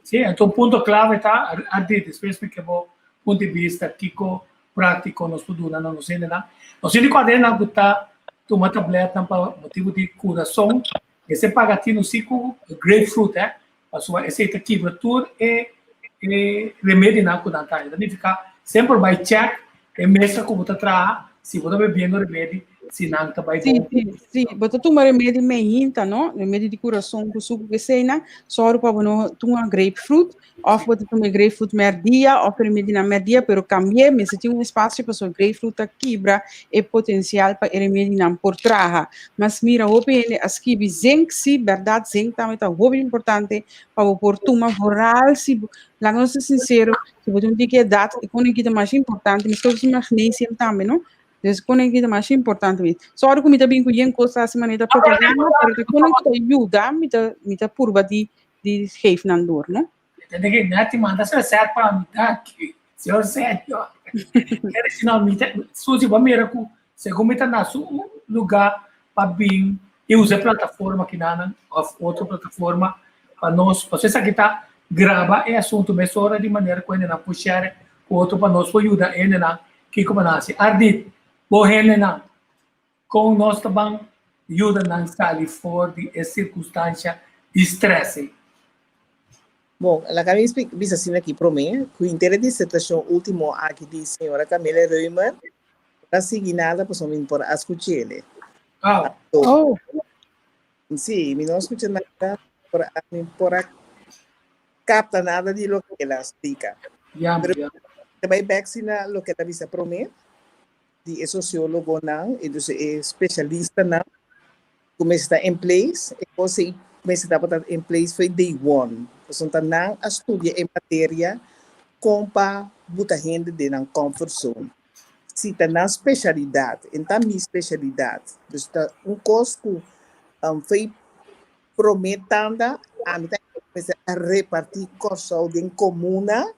sim então ponto clave está a depois que vou ponto de vista tico prático nos produtos não sei nada nós ele quando não está uma tableta para motivo de coração esse pagatino cico grapefruit a sua receita quebratura remédio na cuidanta então fica sempre vai check e mesmo como tá atrás se você bebendo remédio se não tá vai sim bota tomar remédio meinta não remédio de coração com suco que seina só para não tomar grapefruit ou bota tomar grapefruit merdia ou remédio na merdia pero cambiar mas se tem espaço para sua grapefruit quebra é potencial para remédio não por trás mas mira open as que zinc se verdade zinc também tá muito importante para por tomar oral se lá não ser sincero se você não tem que dar e quando que é mais importante mas todos os magnésio também não dus quando é que é mais importante mesmo só que me também conhece coisas assim maneira propaganda pero quando que ajuda me tá purba de geef na dor não tem que não te manda ser certo para me dar aqui senhor certo quer senão me Suzy vai me recu se como está na seu lugar para bem e usa plataforma que não ou outra plataforma para nós você sabe que tá grava é assunto mesora de maneira que não puxar o outro para nós ajuda ele na que como nasce ardit bohene na com nós também ajuda na sair fora de circunstância de estresse. Bom, ela acaba de dizer assim aqui para mim que o interesse de situação último aqui de senhora Camila Reumer para seguir nada para somente por escutar ele. Sim, me não escuta nada por capta nada de lo que ela explica. Pero também vacina lo que ela diz para mim de sociólogo não, e dos especialista não, começa em place, e você começa a botar em place foi day one. Então não a estudia em matéria com para botar gente de na comfort zone. Se tá na especialidade, então minha especialidade, então um curso foi prometendo a repartir cursos em comuna,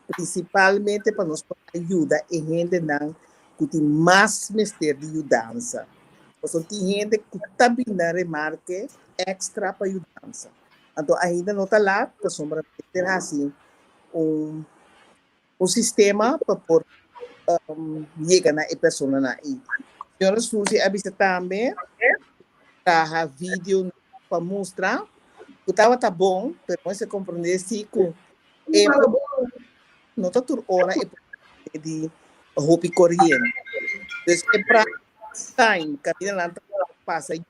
principalmente para nos ajudar em gente que tem mais mestre de mudança. Então, tem gente que também remarque extra para mudança. Então, ainda não está lá, para sombra ter assim um sistema para por chegar na pessoa na aí. Senhora Suzy, a vista também para vídeo para mostrar que estava tá bom, para você compreender se que não está toda hora é de roupa corrente. Então, é para time, caminha lá passa e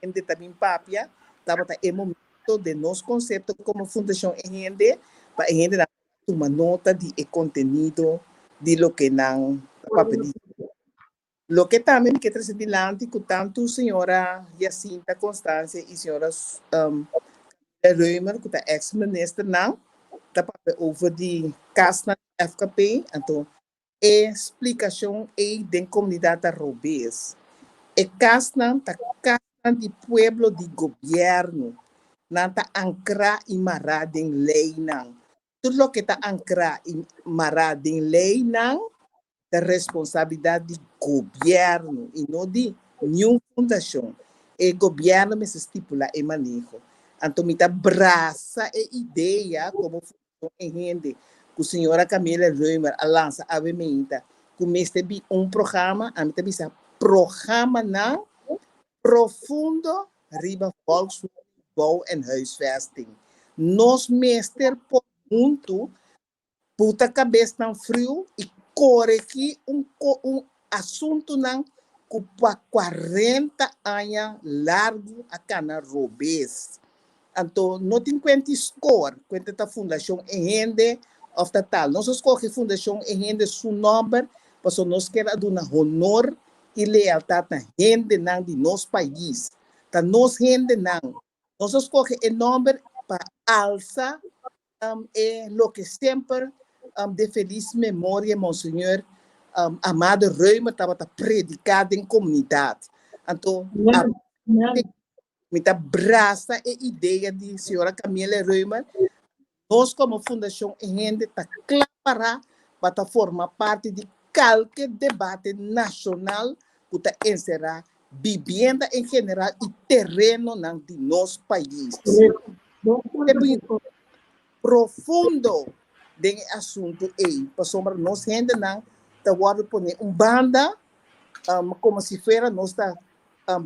gente também papia, estava tá é momento de nosso conceito como fundação rende para rende uma nota de conteúdo de lo que não para pedir. Lo que também que trazer adiante com tanto senhora Jacinta Constância e senhora Reumer, que é ex-ministra, não, está over de caso na FKP, então, explicação é da comunidade robês. É caso de pueblo de governo, não está ancrado e marado em lei, não. Tudo o que está ancrado e marado em lei, não, da responsabilidade do governo e não de nenhuma fundação. O governo me se estipula e manejo. Então, me abraça a ideia como fundação em rende que a senhora Camila Reumer lança a vementa, comece programa, a mim também programa não profundo riba volksbouw en huisvesting. Nos meester por muito puta cabeça tão frio e corrigir assunto não que para 40 anos largo a cana robês. Então, não tem quanto score, quanto a fundação em rende of the tal. Nós escolhemos a fundação em rende seu nome, para nós queremos dar honor e lealdade na rende de nosso país. Tá nós rende não. Nós escolhemos o nome para alça lo que sempre de feliz memória, Monsenhor Amado Reumer estava predicado em comunidade. Então, me abraça a ideia de senhora Camila Reumer. Nós, como Fundação Rende, está clara para formar parte de qualquer debate nacional que está encerrar vivenda em geral e terreno de nosso país. Profundo de assunto aí, para sombra nós gente não está guarda poner banda como se fosse nossa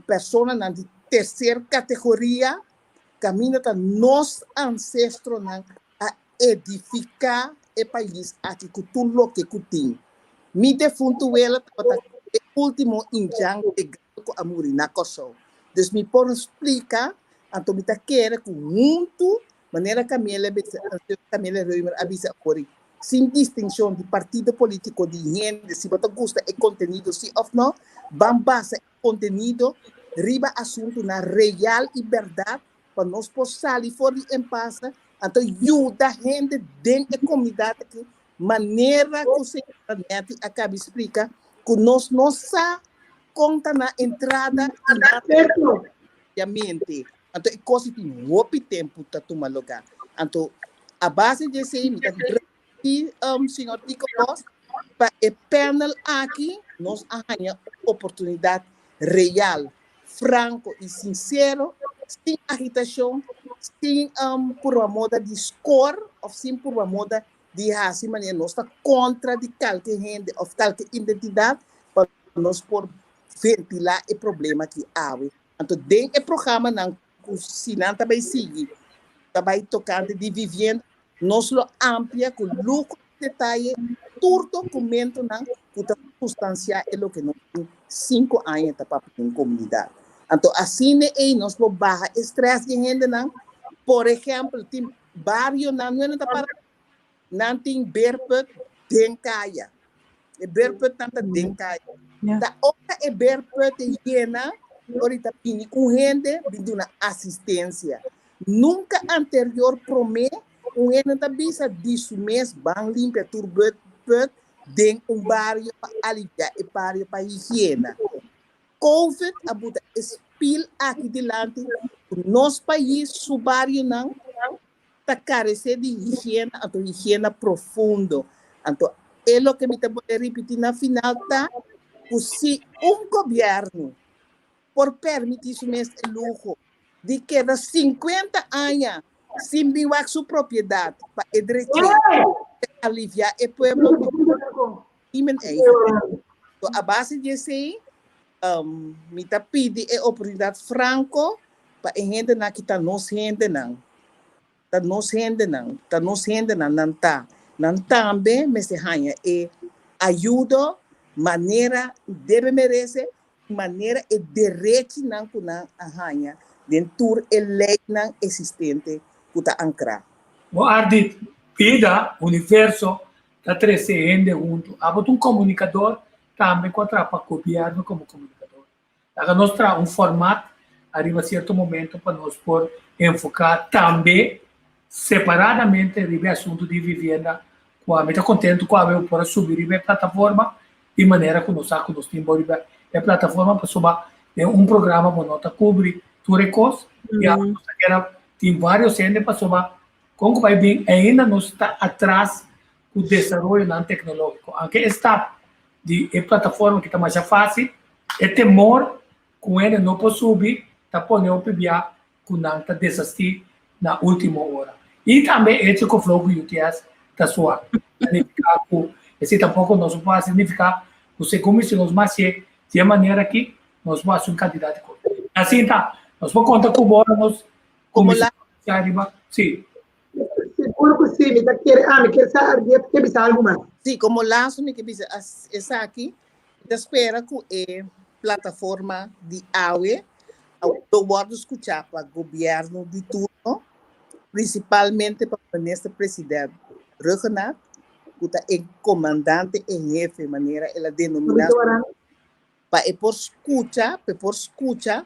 pessoa de terceira categoria, caminha para nós ancestros a edificar o país aqui com tudo o que tem. Me defunto ela para o último injang de a Murina Kosovo. Então me por explicar, então me quer com muito maneira Camila Reumer avisa por sem distinção de partido político de gente, se você gosta de conteúdo, se ou não, vamos basar conteúdo, riba assunto na real e verdade, para nós possamos sair fora de impasse, então ajuda a gente dentro da comunidade, que maneira que o senhor Neto acaba de explicar, que nós não conta na entrada e na mente. Então, é coisa que não tem tempo para tomar lugar. Então, a base desse senhor Tico Boss, para o panel aqui, nós arranjamos oportunidade real, franco e sincero, sem agitação, sem por uma moda de score, ou sem por uma moda de assim maneira, nós está contra de qualquer gente ou qualquer identidade, para nós por ventilar o problema que há. Então, dentro do programa, se não também sigue, também tocando de vivenda, nós lo amplia com lucro, detalhe, todo documento que está substanciar é o que nós temos 5 anos para em comunidade. Então, assim é nós vamos barra estresse de gente, por exemplo, tem barrio, não é para não tem berpet dencaia. E berpet tanta dencaia. Da outra é berpet llena, ahorita pini com gente, de uma assistência. Nunca anterior promete, gente da bisa disso mês, bang limpa turbet dentro barrio para aliviar e barrio para higiene. COVID abuta apil aqui delante, nosso país, su barrio não, tá carece de higiene, a higiene profundo. Então, é o que me está repetir na final, tá? Se governo, por permitir su mesmo lujo, de que de 50 anos, sem viver sua propriedade, para aliviar o povo, a base de assim, me está pedindo a oportunidade franco para a gente não que está nos gente não. Está nos gente não. Está nos gente não está. Não também me se ganha e ajuda maneira deve merecer maneira e direito não que não ganha dentro da lei não existente que está ancrada. O Ardit, vida, universo, está crescendo junto. Há comunicador também contra o governo como comunicador. Agora nós temos formato, arriba a certo momento para nós por enfocar também separadamente o assunto de vivenda. Eu estou contente com a por subir a plataforma de maneira que nós temos a plataforma para subir programa que nós cobrir turecos e tem vários entes para subir. Como vai bem, ainda não está atrás do desenvolvimento tecnológico. Aunque está de plataforma que está mais fácil, é temor com ele não pode subir, está pondo o PBA que não está desistir na última hora. E também esse que o flow do UTS está suave. Esse tampouco nós pode significar que se comissionos mais de maneira que nós vamos ser um candidato. Assim tá, nós vamos contar com o bora, nós como lá, sim. Seguro que sim, me quer saber que bisa algo mais. Sim, como lá, me que bisa essa aqui, espera que a plataforma de AUE, eu vou escutar para o governo de turno, principalmente para o ministro-presidente regional, que é o comandante em jefe, maneira ela denomina, para por escutar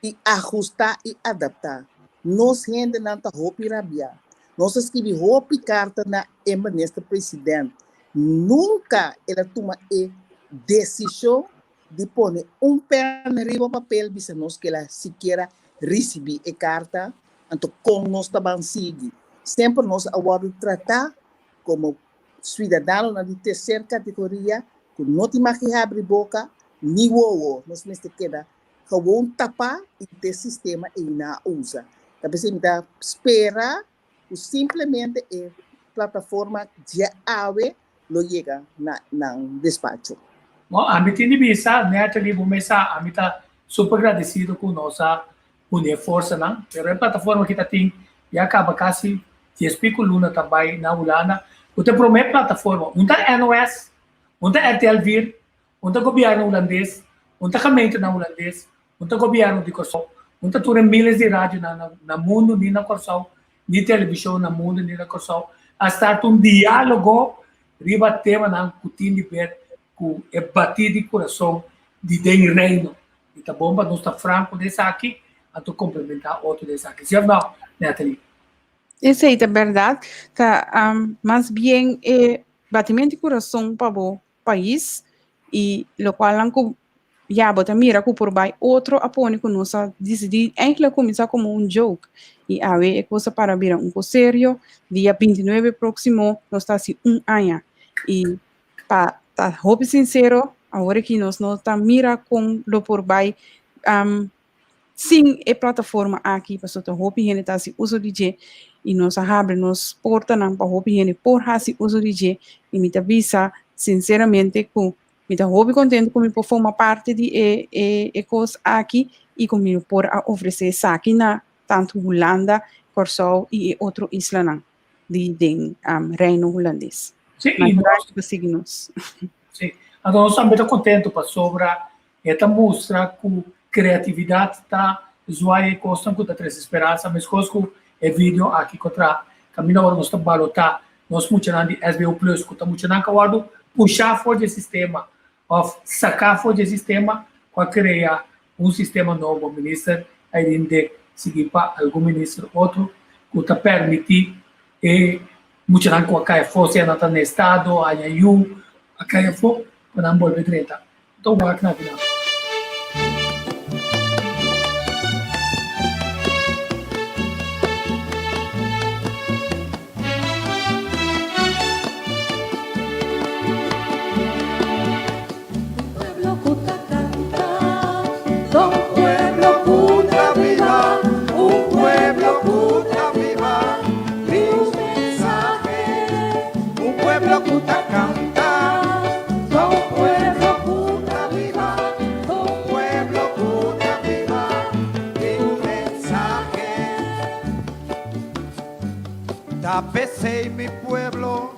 e ajustar e adaptar. Nós gente não está rabia. Nós escrevemos carta na ministro-presidente. Nunca ela toma a decisão de pôr pé no papel, se nós que ela sequer receber a carta, então como nós estamos seguindo. Sempre nós agora tratar como cidadão de terceira categoria, que não tem mais que abrir boca, nem o nós mesmo queda gewoon tapar e ter sistema e não usa. Então, você espera que simplesmente a plataforma de AWE lo chega na despacho. A mim tem de vista, Natalie, a mim está super agradecido com nossa força, não? Pero a plataforma que está tem e acaba quase de explico luna também na Holanda. O te promete plataforma, unta NOS, unta RTL Vir, unta governo holandês, unta gemeente na holandês, unta governo de Kosovo, unta tudo milhares de rádio na mundo nem na Kosovo, nem televisão na mundo nem na Kosovo. A start diálogo riba tema na cutin de ver com é batido de coração de den reino. E tá bom para nós estar franco dessa aqui, a tu complementar outro dessa aqui. Se não, Natalie. Essa é a verdade. Tá, mais bem é batimento de coração para o país e o qual não já bota mira que por vai outro apoio que nós decidir ainda começar como joke e a ver é coisa para virar sério. Dia 29 próximo nós está assim ano e para tá hope sincero agora que nós não está mira com lo por vai sim é plataforma aqui para só hope gente está se uso de e nós abre nos porta não para hope gente por hasi uso de e me avisa sinceramente com me está muito contente comigo por formar parte de coisa aqui e comigo por oferecer isso aqui na tanto Holanda, Curaçao e outro isla de Reino Holandês. Sim, nós. Sim, então nós também estamos contentes para sobre esta mostra que criatividade está zoada e constante com a três esperança, mas com é vídeo aqui contra caminho agora nós estamos balotar nós funcionando de SBO Plus que estamos funcionando agora puxar fora do sistema of sacar fora do sistema para criar sistema novo, ministro aí de seguir para algum ministro outro que está permitir e funcionando com a KFO se não está no estado a IU a KFO para não volver direita então vai aqui na final Tápese mi pueblo,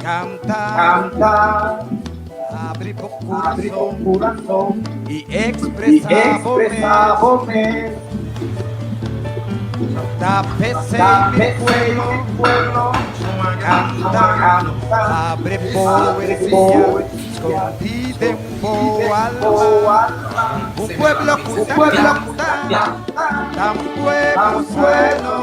canta, Canta, abre tu abre tu corazón corazón y y expresa expresamos Tápese Tápese mi pueblo, canta, abre poesía, escondida en tu alma. Un pueblo canta, tan pueblo sano,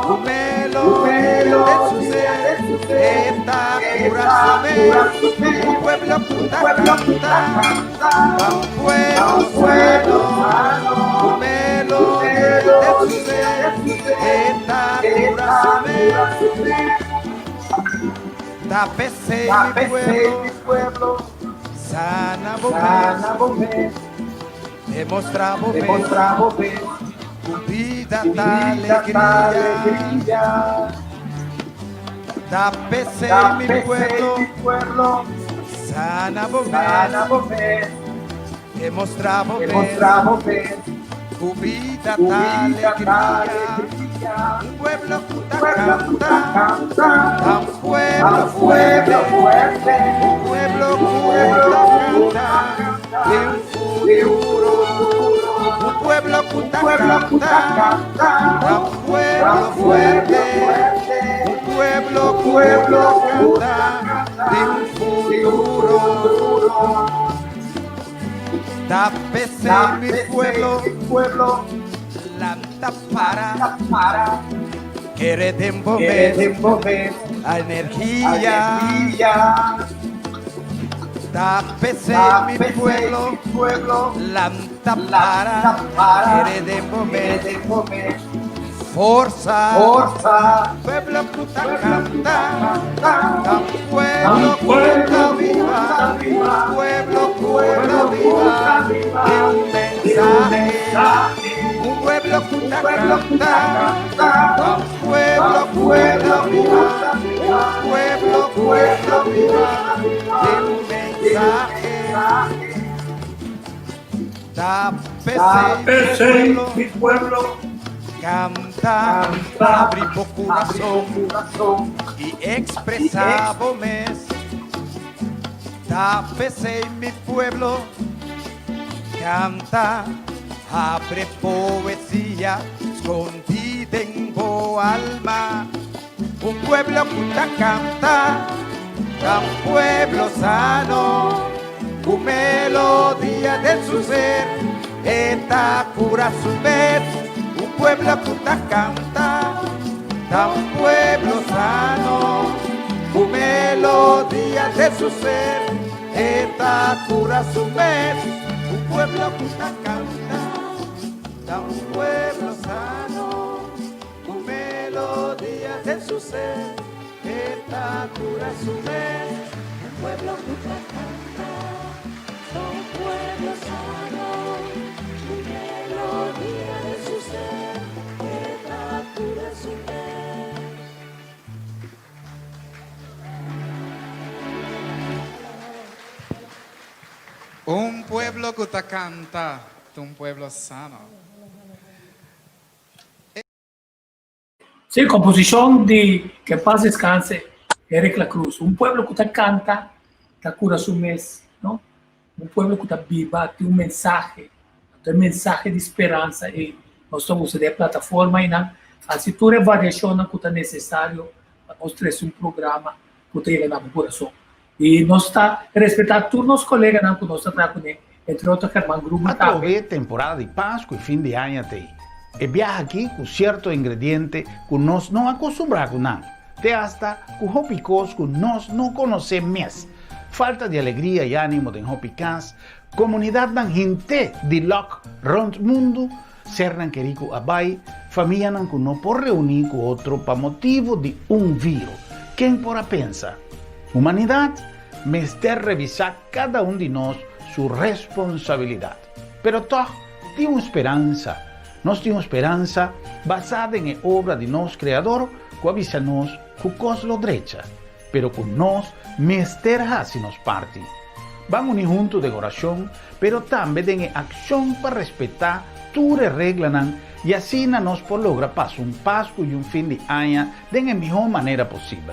un melodía de su ser, esta corazón. Un pueblo canta, tan pueblo sano, un melodía de su ser, esta corazón. Tápese mi pueblo, sana vos, demostramos tu vida da alegría. Tápese mi pueblo, sana vos, demostramos tu vida da alegría. Un pueblo canta, tan pueblo fuerte, un pueblo canta de un futuro. Un pueblo canta, tan pueblo fuerte, un pueblo canta de un futuro. Tápese mi pueblo, lanta para que redembome la energía. Tápese mi pueblo, lanta para que redembome forza. Pueblo canta, tan pueblo viva, pueblo viva, de un mensaje. Un pueblo canta, tan pueblo viva, de un mensaje. Tápese mi pueblo, canta, abre tu corazón y expresamos. Tápese mi pueblo, canta, abre poesía, escondida en tu alma. Un pueblo canta, tan pueblo sano, una melodía de su ser, esta cura su vez. Un pueblo canta, tan pueblo sano, una melodía de su ser, esta cura su vez. Un pueblo canta, tan pueblo sano, una melodía de su ser, esta cura su vez. Un pueblo canta, tan pueblo sano, una melodía de su ser, esta cura su vez. Un pueblo que te canta, un pueblo sano. Sí, composición de Que Paz Descanse, Eric La Cruz. Un pueblo que te canta, te cura su mes, ¿no? Un pueblo que te viva, tiene un mensaje de esperanza y nós estamos de plataforma e na assim toda variação que é necessário para mostrar um programa que tem na população e nós está respeitar todos os colegas que nós está com entre outros Germán Grupo Aprove temporada de Páscoa e fim de ano até e viaja aqui com certo ingrediente que nós não acostumbramos não até hasta com hopicos que nós não conhecemos mais falta de alegria e ânimo de hopicas comunidade da gente de loc rond mundo Sernan querico abai, família não que não pode reunir com outro para motivo de vírus. Quem porá pensa? Humanidade, mester revisar cada de nós sua responsabilidade. Pero toch, temos esperança. Nós temos esperança basada em obra de nosso Criador, que avisa-nos que coslo drecha. Pero com nós, mester hace-nos parte. Vamos unir juntos de oração, pero também de ação para respeitar todas as regras Y así nos por logra pasar un Pascua y un fin de año de la mejor manera posible.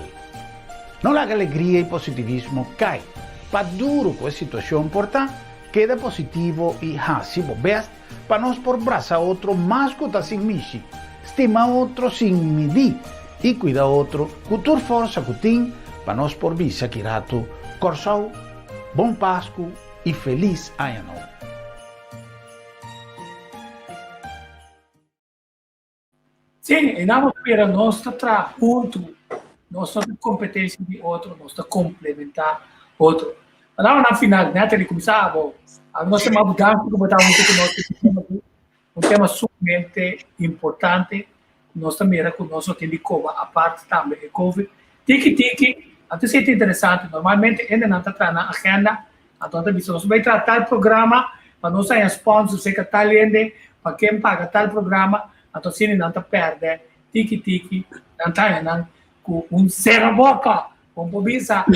No la alegría y positivismo cae. Para duro con esa situación importante, queda positivo y si vos veas, para nos por braza otro más que sin mishi, estima otro sin medir y cuida otro, cultur forza cutin, para nos por visa kirato, corsau, bom Pascua y feliz año nuevo. Sim, e não para nós trabalhar junto, nós competência de outro, nós complementar outro. Lá na final, né, ele começava, nós temos mudança que botar um tema sumamente importante, nós também era com nós que licova a parte também de Covid. Tiki, até se é interessante, normalmente ainda não está na agenda, então nós vai tratar o programa, para nós ter sponsor, se que está lendo, para quem paga tal programa. Então, se não perde, tiki, não está com boca, com bobiça.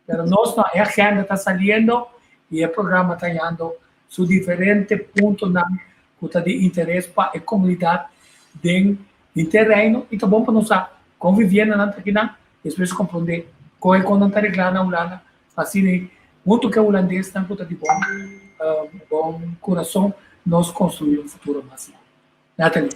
Mas nós, a agenda está saindo e o programa está indo su diferentes pontos de interesse para a comunidade em terreno. E tá bom para nós conviver na Taquina, depois compreender qual é quando está arreglando na Holanda, assim, muito que o holandês está de bom coração. Nós construir um futuro mais. Nathalie.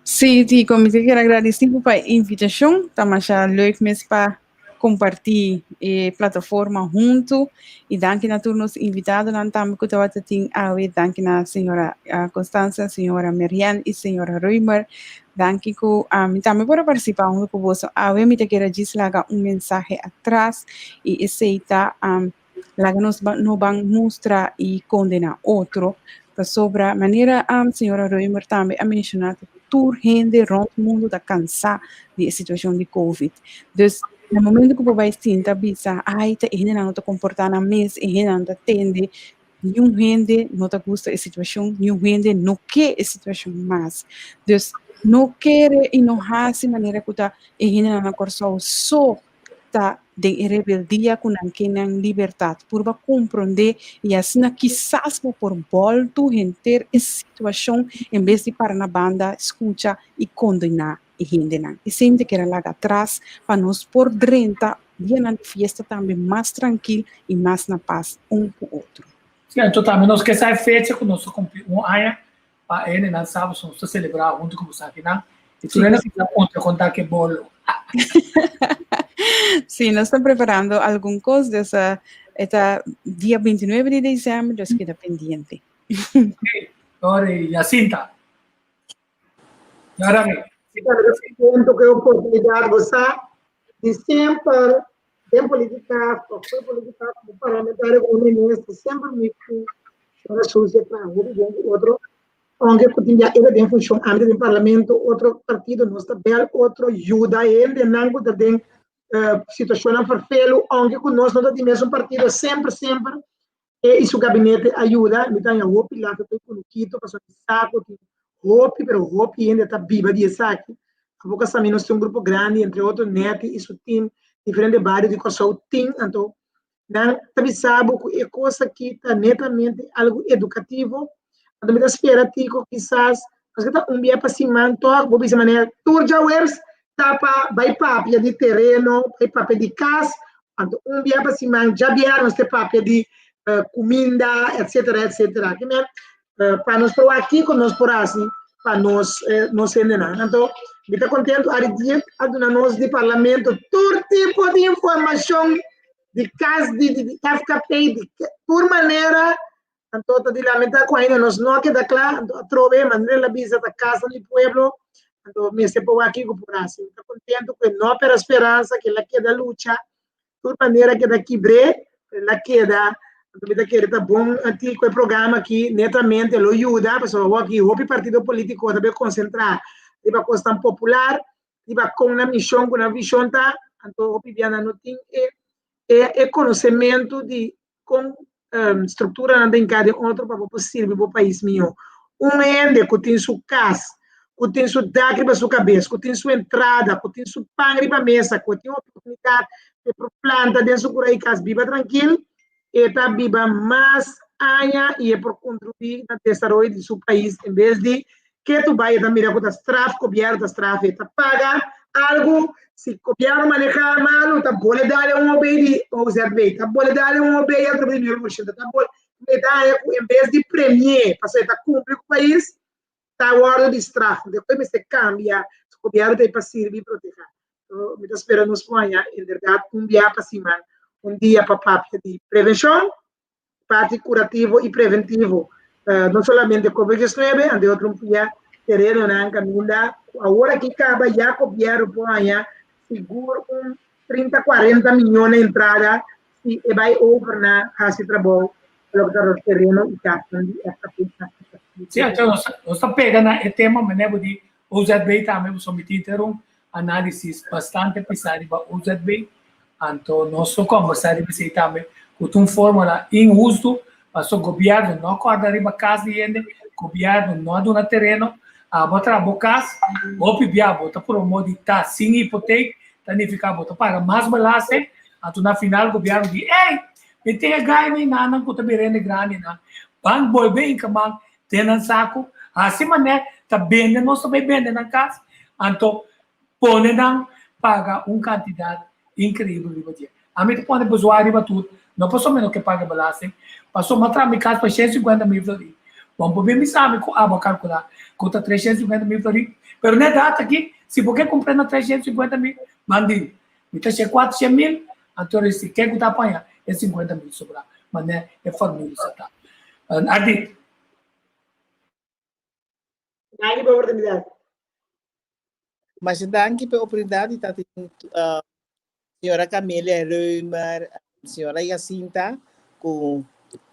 Sim, como eu quero agradecer pela invitação, estamos já leuk mesmo para compartilhar a plataforma junto e danke a todos os invitados também que estão aqui a danke a senhora Constança, senhora Marianne e senhora Reumer, danke que também por participar junto com você. A me quero dizer mensagem atrás e aceitar nos vão mostrar e condenar outro. Sobre a maneira a senhora Reumer também a mencionar que toda gente rond o mundo está cansada da situação de Covid. Então, no momento que você vai sentir, bisa, tá ainda não está comportando na mesa, ainda não está atendendo, nenhum gente não está gostando da situação, nenhum gente não quer a situação mais. Então, não quer e não faz maneira que está ainda não está só de rebeldia com a liberdade, por compreender e assim quizás por volta a ter a situação em vez de parar na banda, escutar e condenar e gente não. E sempre que lá atrás para nós por dentro, dia na festa também mais tranquilo e mais na paz com o outro. Sim, então também nós que essa fecha que nós cumprimos um ano para ele na sábado nós celebrar junto com você aqui, né? E tu não precisa contar que bolo. Sim, nós estamos preparando alguma coisa dessa dia 29 de dezembro, nós queda pendente. Agora, Jacinta. Agora, eu sinto que a oportunidade de sempre, em política, como parlamentar, como ministro, sempre me fui suja para outro. Onde ele tem função antes do parlamento, outro partido não está bem, outro ajuda ele, não tem situação perfeita, onde nós não temos um partido sempre, e seu gabinete ajuda, me dá a roupa, lá que eu com o Quito, passou de saco, roupa, mas roupa ainda está viva de saco. A boca também nós temos um grupo grande, entre outros, NET, e seu time, diferentes bairros de coisa, o time, então, também sabe que é coisa que está netamente algo educativo. Então, me espera, Tico, quizás, mas que dia para cima, vou dizer maneira, turja webs, vai papia de terreno, vai papia de casa, então, dia para cima, já vieram este papia de comida, etc. Que para nós por aqui, com nós por assim, para nós ensinar. Então, me está contente, a dia, a nós de parlamento, todo tipo de informação, de casa, de FKP, por maneira. Então, de lamentar com ainda nós não queda claro, trove, mandei la visa da casa do pueblo, então me sepou aqui com por assim, estou contente que não pela esperança que ela queda luta, por maneira que daqui bre, ela queda, então me queda bom aqui com o programa aqui netamente lo ajuda, pessoal aqui o partido político deve concentrar, deve coisa popular, deve com uma missão, com uma visão tá, então o Viviana não tem é conhecimento de com estrutura não tem cada outro para possível para o país meu. Ende que tem sua casa, que tem sua daqui para sua cabeça, que tem sua entrada, que tem sua pão para a mesa, que tem oportunidade de planta dentro da casa, viva tranquilo, e tá viva mais aña y por contribuir al desarrollo de su país, en vez de que tu vayas a mirar con las trafas, copiar las trafas, te paga algo, si copiar manejar mal, te puede darle un OBD, o sea, te puede darle un OBD a través de mi te puede dar, en vez de premier, para que cumplir con el país, está guardado de trafas, después se cambia, copiar de para servir y proteger. Me está esperando Espanha, en verdad, día para cima, dia para parte de prevenção, parte curativo e preventivo. Não somente COVID-19, ande outro dia, terreno na caminha, agora que acaba já copiar o Espanha, seguro 30, 40 milhões de entrada, e vai over na casa de trabalho, pelo terreno e captan de esta pista. Sim, então, nós estamos pegando o tema, mas não é de OZB também, submetido análise bastante pesado para OZB, então nós conversamos sobre isso também, com uma fórmula injusta, mas o governo não acorda riba casa de gente, o governo não dá terreno, a botar a bocas, o pibia bota por um modo de tá sem hipoteca, tanificar bota paga mais balance, então na final o governo diz, ei, me tem ganho nem nada, não conta berene grande na, bang boy bem que man tem saco, assim mané, tá bem, nós também bem na casa, então pone não paga quantidade incrível de dia. A mim pode usuário para tudo, não passou menos que paga balance, passou matar minha casa para 150 mil flores. Vamos poder me sabe com a calcular, custa 350 mil flores, mas não é data aqui, se você comprar na 350 mil, mande, me deixa 400 mil, então se quer que tá apanhar, é 50 mil sobrar, mas né, é família isso tá. Adi. Aí para oportunidade. Mas danke pela oportunidade, tá senhora Camélia Reumer, senhora Jacinta, com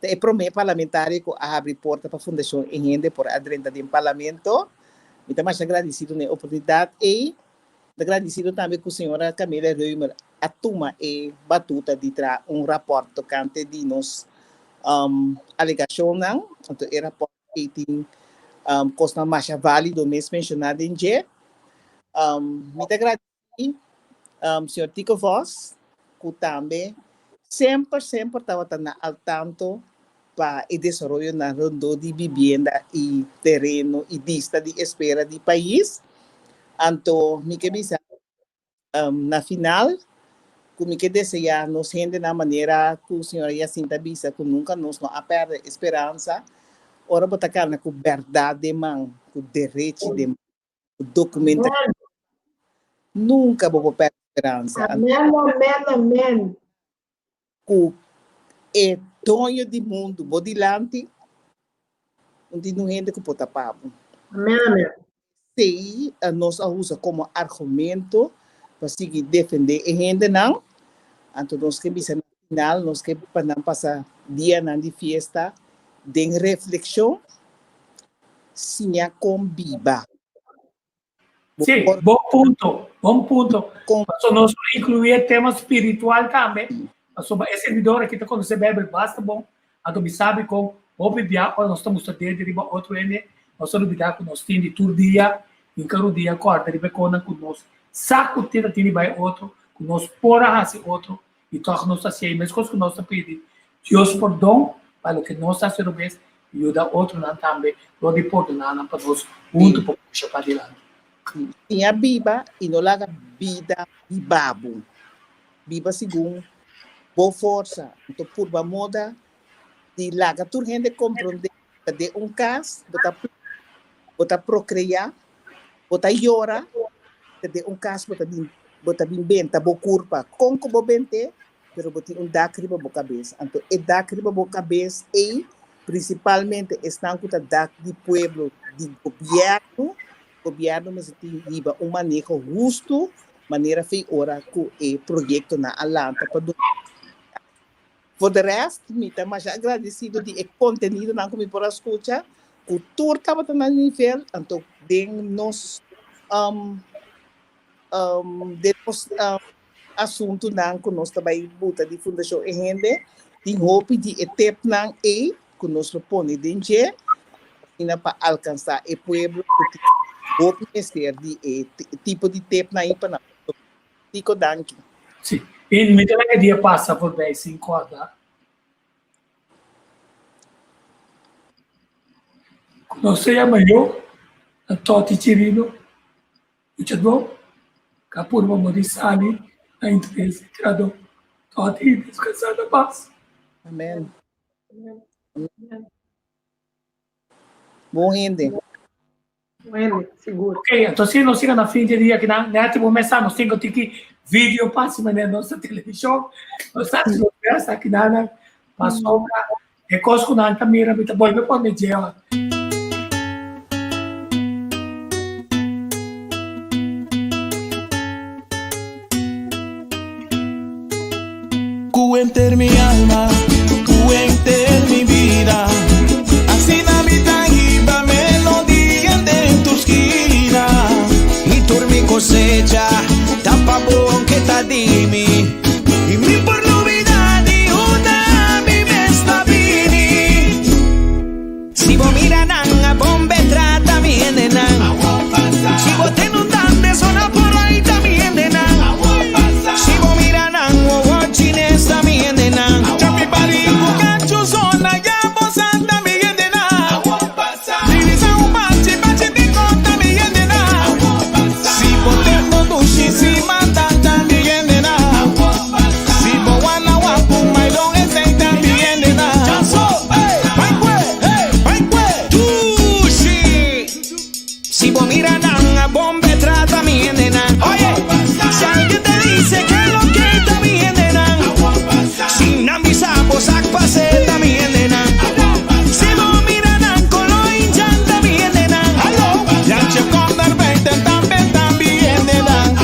é promessa parlamentar que abre porta para a Fundação Enrende por adrenda do parlamento. Muito mais agradecido na oportunidade e agradecido também com a senhora Camélia Reumer a turma e batuta de tra rapport tocante de nos alegação não, então é rapport que tem costa mais válido mesmo mencionado em dia. Muito agradecido, senhor Tico Voss, que também sempre estava ao tanto para o desenvolvimento na rondo de vivenda e terreno e lista de espera do país. Então, me que na final, como que desejar nos rende na maneira que o senhor Jacinta Bisa, que nunca nos não perde esperança, ora botar carne com verdade de mão, com direito de mão, com documento. Nunca vou perder esperança. Amém, amém, amém. Com o sonho do mundo, vou dilante, onde não rende com potapapo. Amém, amém. Se nós usa como argumento para seguir defender a renda não, então nós que bisa no final, nós que para passar dia na de festa, de reflexão, sinha com biba. Sim, bom ponto. Só nós incluir tema espiritual também. Sobre esse servidor aqui, quando você bebe, basta bom. A tu me sabe com o bebia, nós estamos dentro de outro ende, nós não bebia com nós tem de todo dia, em cada dia, corta de becona com nós. Saco tira tem vai outro, com nós porra assim outro, e toca nós assim, mas coisa que nós pedimos. Deus perdão para o que nós está sendo bem, e o da outro não também, lo de perdonar para nós, muito pouco para adiante. Tinha biba e não laga vida e babo. Biba segundo, boa força, então por uma moda, de laga tur gente compreender de caso, botar procriar, botar llorar, de caso botar bem, tá boa curva, com como bente, pero botar dacriba boa cabeça. Então é dacriba boa cabeça e principalmente estão com o dac de pueblo, de governo mas tem manejo justo, maneira fei ora com o projeto na Alanta para por de resto, me está mais agradecido de conteúdo não como por escutar, cultura estava também no nível, então de nos assunto não que nós também buta de Fundação Enrende, de hope de etep não que nós propõe de para alcançar o pueblo hope ser de tipo de tempo na IPA não. Tico danke. Sim. E me dá dia passa por bem 5 horas. Conoce a mayo, a Toti Chirino, Uchadbo, Capurma Morisani, a interesse, Tirado, Toti, descansando a paz. Amén. Bom rende. Bueno, seguro. Ok, entonces nos sigan a fin de día que nada, vou começar, nós temos que vídeo para cima da nossa televisão, nós estamos aqui nada, passou é coisa que não também era muito bom, para me dizer. Tú enter mi alma, tú enter mi vida. Así na mi tangiba melodía en tu esquina. Y tú mi cosecha, tapa bon que ta dimi. Y mi por novedad y una mi me está vini. Si vos miran a bombe trata bien de nan. Si vos ten un dan de zona por ahí también de nan. Si vos miran a chines también de nan. Chapi pari kukachu zona ya bosan también de nan. Lilisa un bachi bachi tico también de nan. Si vos tengo dushi si matan también de nan. Si vos wana wapu mailon ese también de nan. Dushi. Si vos miran a bombe trata también de nan. Oye, si alguien te dice que lo que también de nan. Sin ambisamos a pase también de nan. Si no miran con lo hinchan también de nan. Ya che con dar 20 también de nan.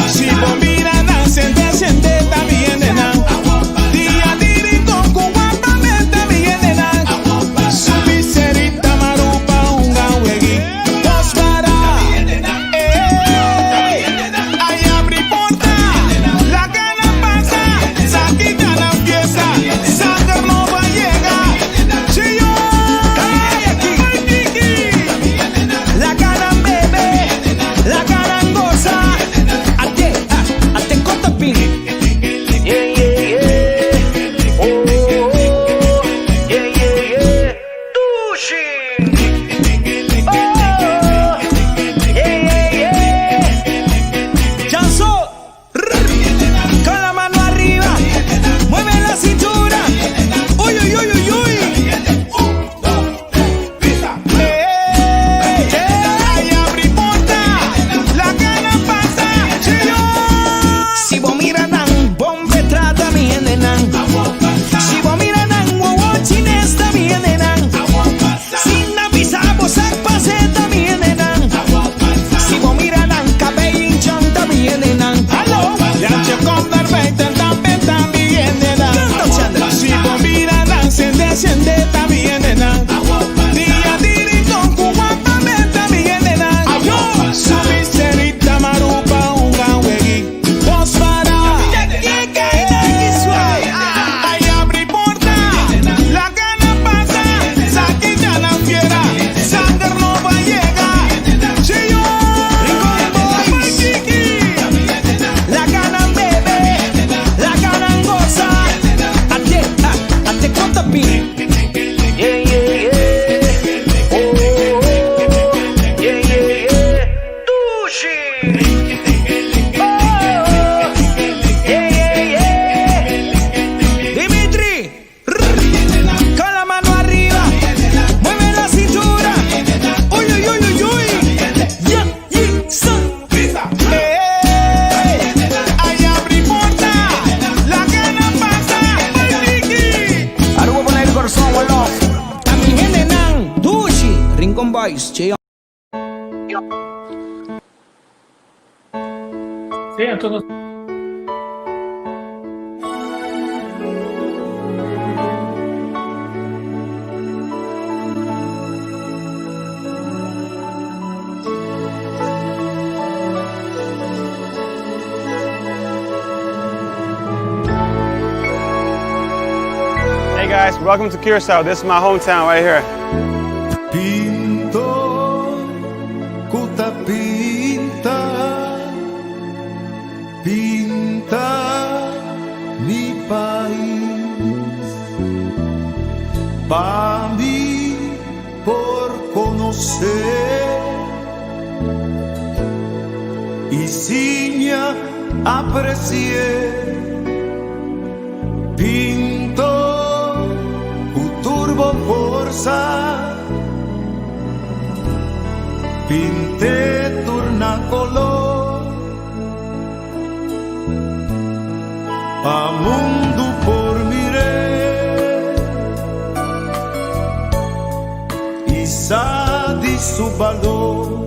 Si vos miran siente también de nan. Día diri con cubata también de nan. Su miserita marupa un gawegi. Dos para ay abri porta. La gana pasa. Saki gana empieza. Sacar no va a llegar. Si yo cae aquí. La gana bebe. La gana goza. Ate corta pini. Yeah, yeah, yeah. Oh, yeah, yeah, yeah. Dushi. Oh, yeah, yeah, yeah. Chanso. Con la mano arriba. Mueve la cintura. Uy, uy, uy, uy, uy. Ay, abri porta. La gana pasa. Si vos miran bombe trata bien de nan. Si vos miran wowo chines también de nan. Sin avisar vos pase también de nan. Si vos miran cabello hinchón también de nan. Ya che con dar 20 también de nan. Si vos miran siente también de nan. Día diri con cubata también de nan. Su miserita marupa un gawegi. Dos para ay abri porta. La gana pasa. Saki gana fiera. Sander no va a llegar. Si yo la gana bebe. La gana goza. Ate corta pini. Yeah, yeah, yeah. Oh, yeah, yeah, yeah. Dushi. Oh, yeah, yeah, yeah. Dimitri. Con la mano arriba. Mueve la cintura. Uy, uy, uy, uy, uy. Yeah, yeah, son. Ay, abri porta. La gana pasa. Ahora voy a poner el corazón, wallo. También de nan. Dushi. Rincón Boys. Che. Sí, entonces. Hey guys, welcome to Curacao. This is my hometown right here. Pintor, kuta pinta, pinta mi país. Pa mí, por conocer. você e sinha aprecié pinto o turbo forza pinte turna color a mundo por miré e sa di su valor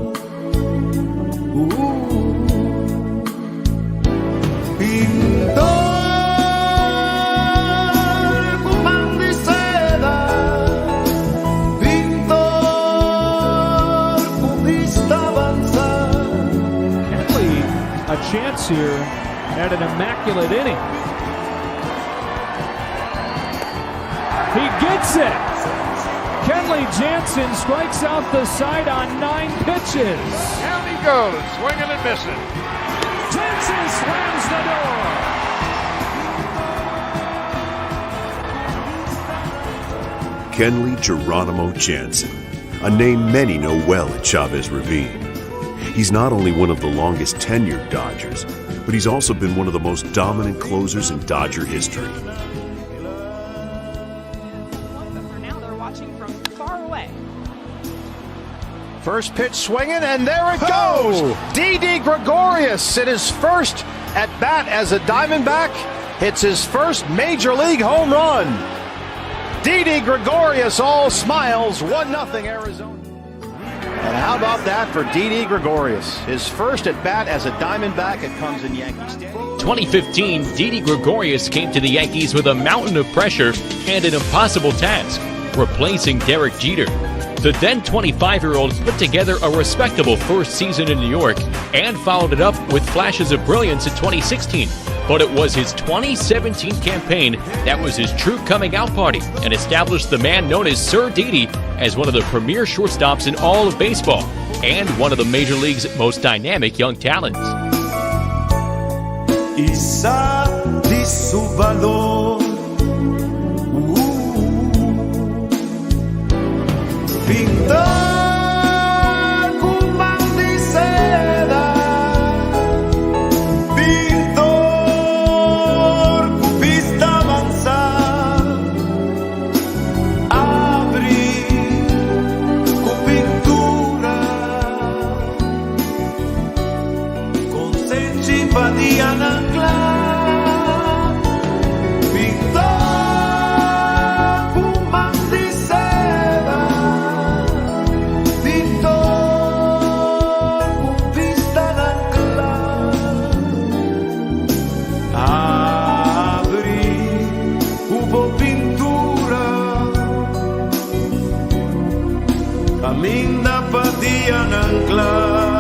a chance here at an immaculate inning. He gets it. Kenley Jansen strikes out the side on 9 pitches. Down he goes, swinging and missing. Jansen slams the door. Kenley Geronimo Jansen, a name many know well at Chavez Ravine. He's not only one of the longest tenured Dodgers, but he's also been one of the most dominant closers in Dodger history. But for now, they're watching from far away. First pitch swinging, and there it goes! Didi Gregorius in his first at bat as a Diamondback hits his first Major League home run. Didi Gregorius all smiles, 1-0 Arizona. And how about that for Didi Gregorius? His first at bat as a Diamondback at comes in Yankee Stadium. 2015, Didi Gregorius came to the Yankees with a mountain of pressure and an impossible task, replacing Derek Jeter. The then 25-year-old put together a respectable first season in New York and followed it up with flashes of brilliance in 2016. But it was his 2017 campaign that was his true coming out party and established the man known as Sir Didi as one of the premier shortstops in all of baseball and one of the Major League's most dynamic young talents. Isa di su valor pintar con man de seda pintor con vista avanzar abrir con pintura con simpatia anclar Caminda patia anclar